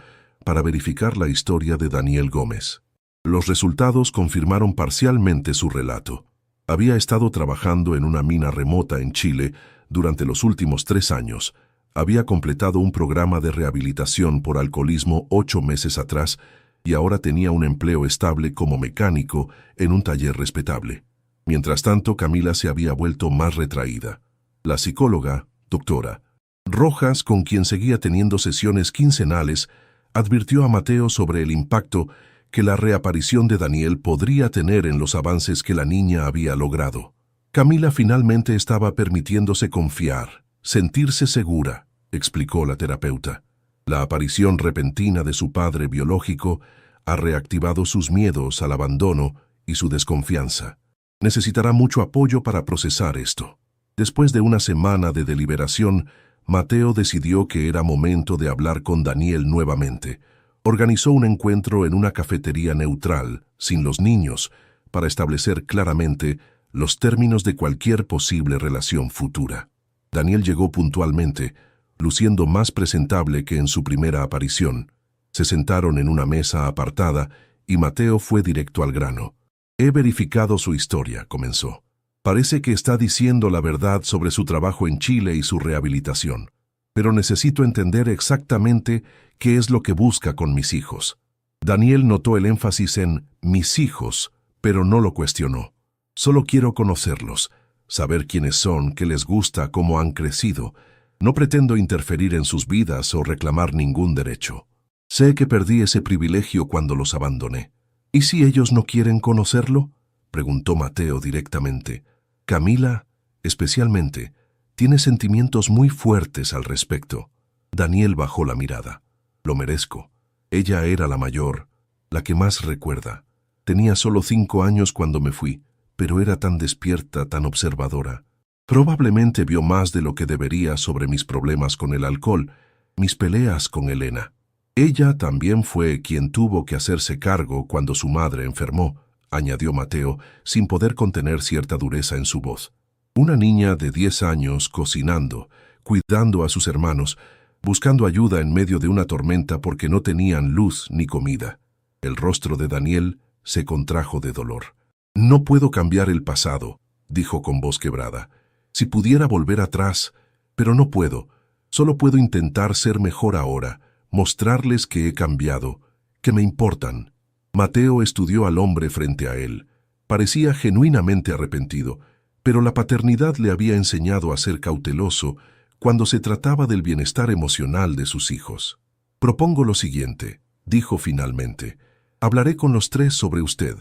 para verificar la historia de Daniel Gómez. Los resultados confirmaron parcialmente su relato. Había estado trabajando en una mina remota en Chile durante los últimos 3 años. Había completado un programa de rehabilitación por alcoholismo 8 meses atrás y ahora tenía un empleo estable como mecánico en un taller respetable. Mientras tanto, Camila se había vuelto más retraída. La psicóloga, doctora Rojas, con quien seguía teniendo sesiones quincenales, advirtió a Mateo sobre el impacto que la reaparición de Daniel podría tener en los avances que la niña había logrado. Camila finalmente estaba permitiéndose confiar, sentirse segura, explicó la terapeuta. La aparición repentina de su padre biológico ha reactivado sus miedos al abandono y su desconfianza. Necesitará mucho apoyo para procesar esto. Después de una semana de deliberación, Mateo decidió que era momento de hablar con Daniel nuevamente. Organizó un encuentro en una cafetería neutral, sin los niños, para establecer claramente los términos de cualquier posible relación futura. Daniel llegó puntualmente, luciendo más presentable que en su primera aparición. Se sentaron en una mesa apartada y Mateo fue directo al grano. «He verificado su historia», comenzó. «Parece que está diciendo la verdad sobre su trabajo en Chile y su rehabilitación. Pero necesito entender exactamente qué es lo que busca con mis hijos». Daniel notó el énfasis en «mis hijos», pero no lo cuestionó. «Solo quiero conocerlos, saber quiénes son, qué les gusta, cómo han crecido. No pretendo interferir en sus vidas o reclamar ningún derecho. Sé que perdí ese privilegio cuando los abandoné. ¿Y si ellos no quieren conocerlo?, preguntó Mateo directamente. Camila, especialmente, tiene sentimientos muy fuertes al respecto. Daniel bajó la mirada. Lo merezco. Ella era la mayor, la que más recuerda. Tenía solo 5 años cuando me fui, pero era tan despierta, tan observadora. Probablemente vio más de lo que debería sobre mis problemas con el alcohol, mis peleas con Elena. Ella también fue quien tuvo que hacerse cargo cuando su madre enfermó, añadió Mateo, sin poder contener cierta dureza en su voz. Una niña de 10 años cocinando, cuidando a sus hermanos, buscando ayuda en medio de una tormenta porque no tenían luz ni comida. El rostro de Daniel se contrajo de dolor. No puedo cambiar el pasado, dijo con voz quebrada. Si pudiera volver atrás, pero no puedo. Solo puedo intentar ser mejor ahora, mostrarles que he cambiado, que me importan. Mateo estudió al hombre frente a él. Parecía genuinamente arrepentido, pero la paternidad le había enseñado a ser cauteloso cuando se trataba del bienestar emocional de sus hijos. Propongo lo siguiente, dijo finalmente. Hablaré con los 3 sobre usted.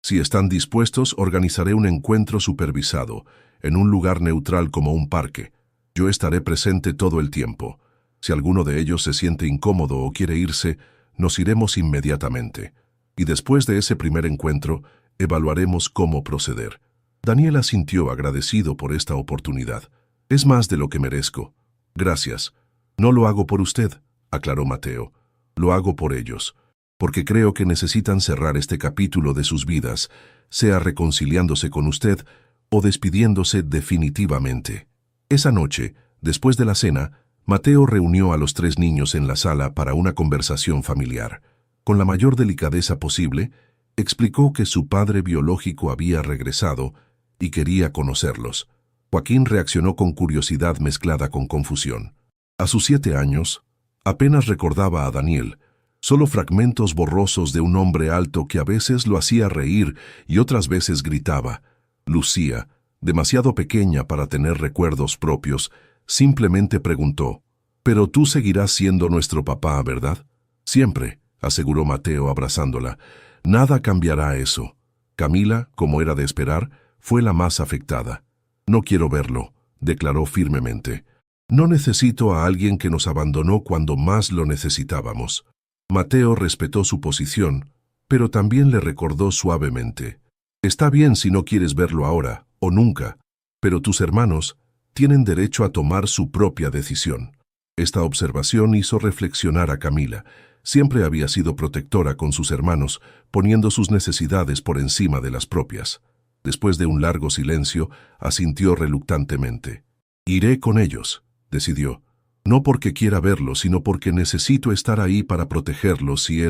Si están dispuestos, organizaré un encuentro supervisado, en un lugar neutral como un parque. Yo estaré presente todo el tiempo. Si alguno de ellos se siente incómodo o quiere irse, nos iremos inmediatamente. Y después de ese primer encuentro, evaluaremos cómo proceder. Daniel asintió agradecido por esta oportunidad. Es más de lo que merezco. Gracias. No lo hago por usted, aclaró Mateo. Lo hago por ellos, porque creo que necesitan cerrar este capítulo de sus vidas, sea reconciliándose con usted o despidiéndose definitivamente. Esa noche, después de la cena, Mateo reunió a los 3 niños en la sala para una conversación familiar. Con la mayor delicadeza posible, explicó que su padre biológico había regresado y quería conocerlos. Joaquín reaccionó con curiosidad mezclada con confusión. A sus 7 años, apenas recordaba a Daniel, solo fragmentos borrosos de un hombre alto que a veces lo hacía reír y otras veces gritaba. Lucía, demasiado pequeña para tener recuerdos propios, simplemente preguntó, «Pero tú seguirás siendo nuestro papá, ¿verdad?» «Siempre», aseguró Mateo abrazándola. «Nada cambiará eso». Camila, como era de esperar, fue la más afectada. «No quiero verlo», declaró firmemente. «No necesito a alguien que nos abandonó cuando más lo necesitábamos». Mateo respetó su posición, pero también le recordó suavemente. «Está bien si no quieres verlo ahora, o nunca, pero tus hermanos tienen derecho a tomar su propia decisión». Esta observación hizo reflexionar a Camila. Siempre había sido protectora con sus hermanos, poniendo sus necesidades por encima de las propias. Después de un largo silencio, asintió reluctantemente. «Iré con ellos», decidió. «No porque quiera verlos, sino porque necesito estar ahí para protegerlos si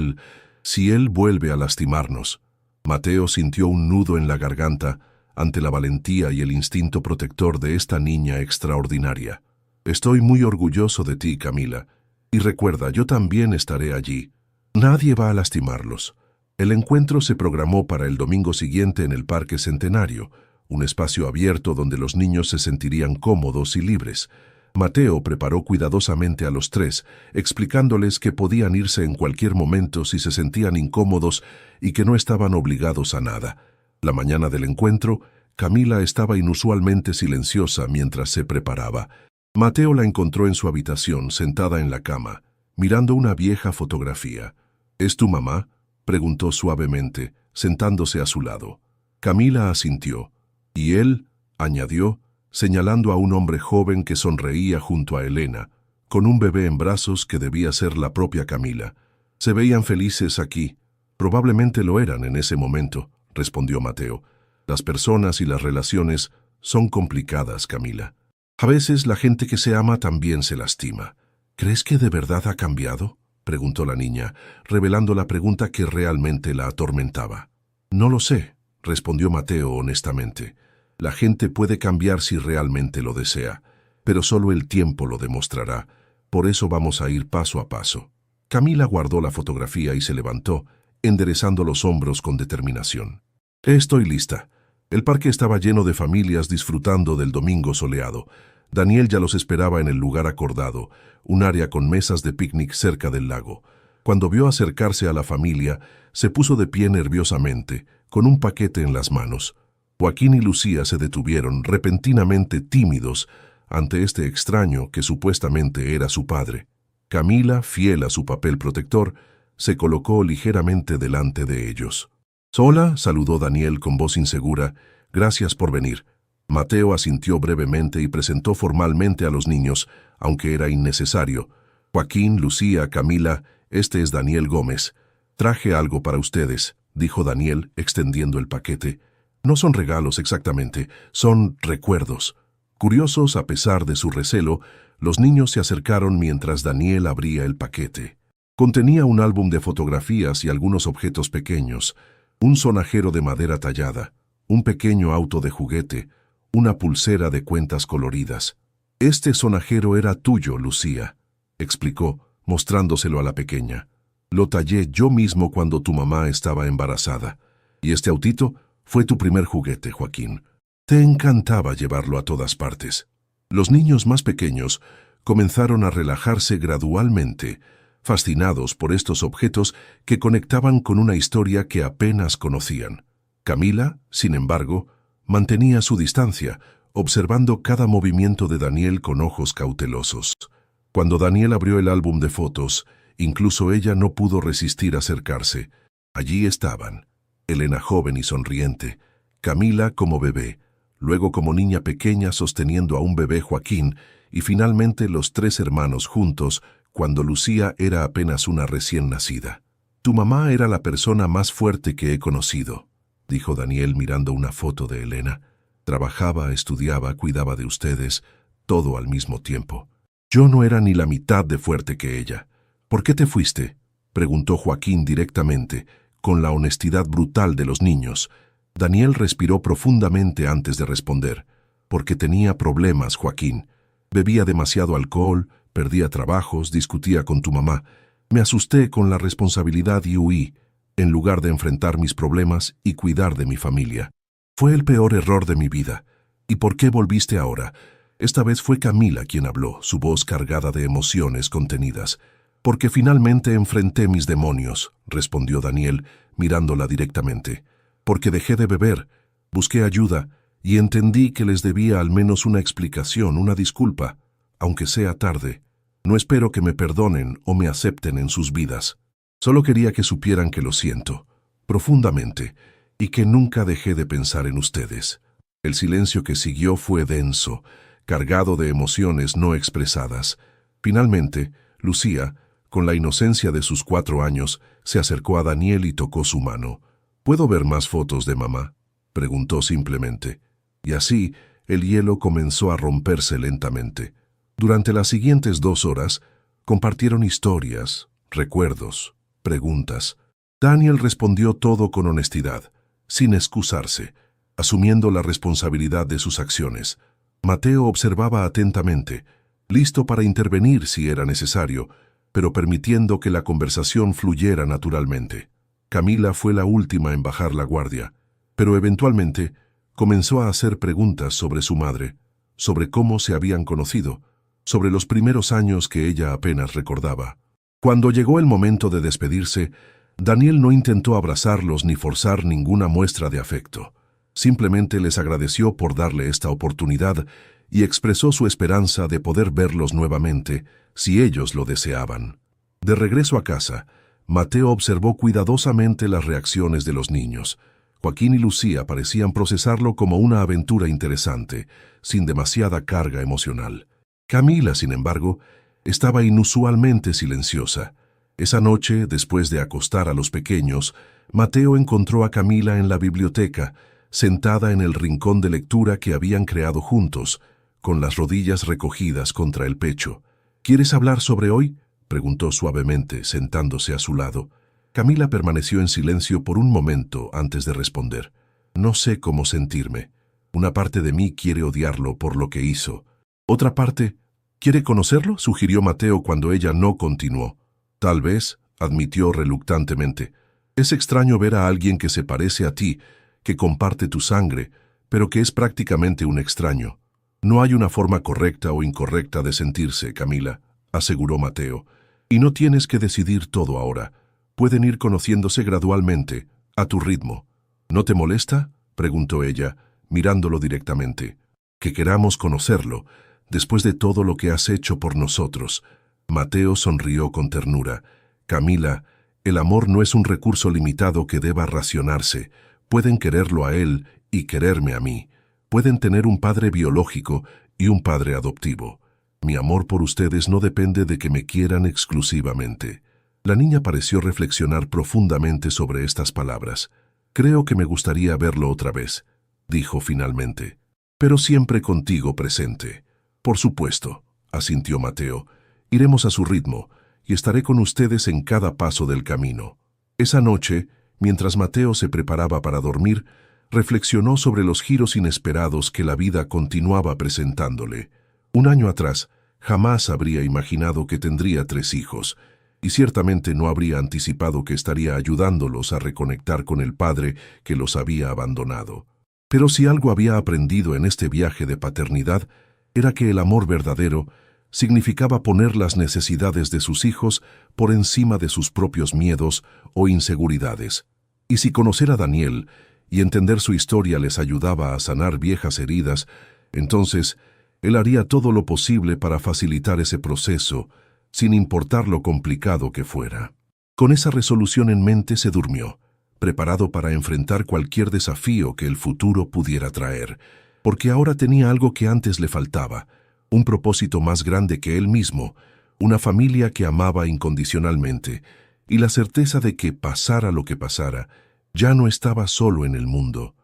él vuelve a lastimarnos». Mateo sintió un nudo en la garganta ante la valentía y el instinto protector de esta niña extraordinaria. «Estoy muy orgulloso de ti, Camila. Y recuerda, yo también estaré allí. Nadie va a lastimarlos». El encuentro se programó para el domingo siguiente en el Parque Centenario, un espacio abierto donde los niños se sentirían cómodos y libres. Mateo preparó cuidadosamente a los 3, explicándoles que podían irse en cualquier momento si se sentían incómodos y que no estaban obligados a nada. La mañana del encuentro, Camila estaba inusualmente silenciosa mientras se preparaba. Mateo la encontró en su habitación, sentada en la cama, mirando una vieja fotografía. «¿Es tu mamá?», preguntó suavemente, sentándose a su lado. Camila asintió. «¿Y él?», añadió, señalando a un hombre joven que sonreía junto a Elena, con un bebé en brazos que debía ser la propia Camila. «Se veían felices aquí». «Probablemente lo eran en ese momento», respondió Mateo. «Las personas y las relaciones son complicadas, Camila. A veces la gente que se ama también se lastima». «¿Crees que de verdad ha cambiado?», preguntó la niña, revelando la pregunta que realmente la atormentaba. «No lo sé», respondió Mateo honestamente. «La gente puede cambiar si realmente lo desea, pero solo el tiempo lo demostrará. Por eso vamos a ir paso a paso». Camila guardó la fotografía y se levantó, enderezando los hombros con determinación. «Estoy lista». El parque estaba lleno de familias disfrutando del domingo soleado. Daniel ya los esperaba en el lugar acordado, un área con mesas de picnic cerca del lago. Cuando vio acercarse a la familia, se puso de pie nerviosamente, con un paquete en las manos. Joaquín y Lucía se detuvieron, repentinamente tímidos, ante este extraño que supuestamente era su padre. Camila, fiel a su papel protector, se colocó ligeramente delante de ellos. «Hola», saludó Daniel con voz insegura, «gracias por venir». Mateo asintió brevemente y presentó formalmente a los niños, aunque era innecesario. «Joaquín, Lucía, Camila, este es Daniel Gómez. Traje algo para ustedes», dijo Daniel, extendiendo el paquete. «No son regalos exactamente, son recuerdos». Curiosos a pesar de su recelo, los niños se acercaron mientras Daniel abría el paquete. Contenía un álbum de fotografías y algunos objetos pequeños, un sonajero de madera tallada, un pequeño auto de juguete, una pulsera de cuentas coloridas. «Este sonajero era tuyo, Lucía», explicó, mostrándoselo a la pequeña. «Lo tallé yo mismo cuando tu mamá estaba embarazada. Y este autito fue tu primer juguete, Joaquín. Te encantaba llevarlo a todas partes». Los niños más pequeños comenzaron a relajarse gradualmente, fascinados por estos objetos que conectaban con una historia que apenas conocían. Camila, sin embargo, mantenía su distancia, observando cada movimiento de Daniel con ojos cautelosos. Cuando Daniel abrió el álbum de fotos, incluso ella no pudo resistir acercarse. Allí estaban: Elena joven y sonriente, Camila como bebé, luego como niña pequeña sosteniendo a un bebé Joaquín, y finalmente los tres hermanos juntos, cuando Lucía era apenas una recién nacida. «Tu mamá era la persona más fuerte que he conocido», dijo Daniel mirando una foto de Elena. «Trabajaba, estudiaba, cuidaba de ustedes, todo al mismo tiempo. Yo no era ni la mitad de fuerte que ella». «¿Por qué te fuiste?», preguntó Joaquín directamente, con la honestidad brutal de los niños. Daniel respiró profundamente antes de responder. «Porque tenía problemas, Joaquín. Bebía demasiado alcohol, perdía trabajos, discutía con tu mamá. Me asusté con la responsabilidad y huí, en lugar de enfrentar mis problemas y cuidar de mi familia. Fue el peor error de mi vida. ¿Y por qué volviste ahora?». Esta vez fue Camila quien habló, su voz cargada de emociones contenidas. «Porque finalmente enfrenté mis demonios», respondió Daniel, mirándola directamente. «Porque dejé de beber, busqué ayuda y entendí que les debía al menos una explicación, una disculpa, aunque sea tarde. No espero que me perdonen o me acepten en sus vidas. Solo quería que supieran que lo siento, profundamente, y que nunca dejé de pensar en ustedes». El silencio que siguió fue denso, cargado de emociones no expresadas. Finalmente, Lucía, con la inocencia de sus 4 años, se acercó a Daniel y tocó su mano. «¿Puedo ver más fotos de mamá?», preguntó simplemente. Y así, el hielo comenzó a romperse lentamente. Durante las siguientes 2 horas, compartieron historias, recuerdos, preguntas. Daniel respondió todo con honestidad, sin excusarse, asumiendo la responsabilidad de sus acciones. Mateo observaba atentamente, listo para intervenir si era necesario, pero permitiendo que la conversación fluyera naturalmente. Camila fue la última en bajar la guardia, pero eventualmente comenzó a hacer preguntas sobre su madre, sobre cómo se habían conocido, sobre los primeros años que ella apenas recordaba. Cuando llegó el momento de despedirse, Daniel no intentó abrazarlos ni forzar ninguna muestra de afecto. Simplemente les agradeció por darle esta oportunidad y expresó su esperanza de poder verlos nuevamente, si ellos lo deseaban. De regreso a casa, Mateo observó cuidadosamente las reacciones de los niños. Joaquín y Lucía parecían procesarlo como una aventura interesante, sin demasiada carga emocional. Camila, sin embargo, estaba inusualmente silenciosa. Esa noche, después de acostar a los pequeños, Mateo encontró a Camila en la biblioteca, sentada en el rincón de lectura que habían creado juntos, con las rodillas recogidas contra el pecho. «¿Quieres hablar sobre hoy?», preguntó suavemente, sentándose a su lado. Camila permaneció en silencio por un momento antes de responder. «No sé cómo sentirme. Una parte de mí quiere odiarlo por lo que hizo. Otra parte quiere conocerlo», sugirió Mateo cuando ella no continuó. «Tal vez», admitió reluctantemente. «Es extraño ver a alguien que se parece a ti, que comparte tu sangre, pero que es prácticamente un extraño. No hay una forma correcta o incorrecta de sentirse, Camila, aseguró Mateo. Y no tienes que decidir todo ahora. Pueden ir conociéndose gradualmente, a tu ritmo. ¿No te molesta?, preguntó ella, mirándolo directamente. Que queramos conocerlo, después de todo lo que has hecho por nosotros. Mateo sonrió con ternura. Camila, el amor no es un recurso limitado que deba racionarse. Pueden quererlo a él y quererme a mí. Pueden tener un padre biológico y un padre adoptivo. Mi amor por ustedes no depende de que me quieran exclusivamente. La niña pareció reflexionar profundamente sobre estas palabras. Creo que me gustaría verlo otra vez, dijo finalmente. Pero siempre contigo presente. Por supuesto, asintió Mateo. Iremos a su ritmo y estaré con ustedes en cada paso del camino. Esa noche, mientras Mateo se preparaba para dormir, reflexionó sobre los giros inesperados que la vida continuaba presentándole. Un año atrás, jamás habría imaginado que tendría 3 hijos, y ciertamente no habría anticipado que estaría ayudándolos a reconectar con el padre que los había abandonado. Pero si algo había aprendido en este viaje de paternidad, era que el amor verdadero significaba poner las necesidades de sus hijos por encima de sus propios miedos o inseguridades. Y si conocer a Daniel y entender su historia les ayudaba a sanar viejas heridas, entonces él haría todo lo posible para facilitar ese proceso, sin importar lo complicado que fuera. Con esa resolución en mente se durmió, preparado para enfrentar cualquier desafío que el futuro pudiera traer, porque ahora tenía algo que antes le faltaba, un propósito más grande que él mismo, una familia que amaba incondicionalmente, y la certeza de que, pasara lo que pasara, ya no estaba solo en el mundo.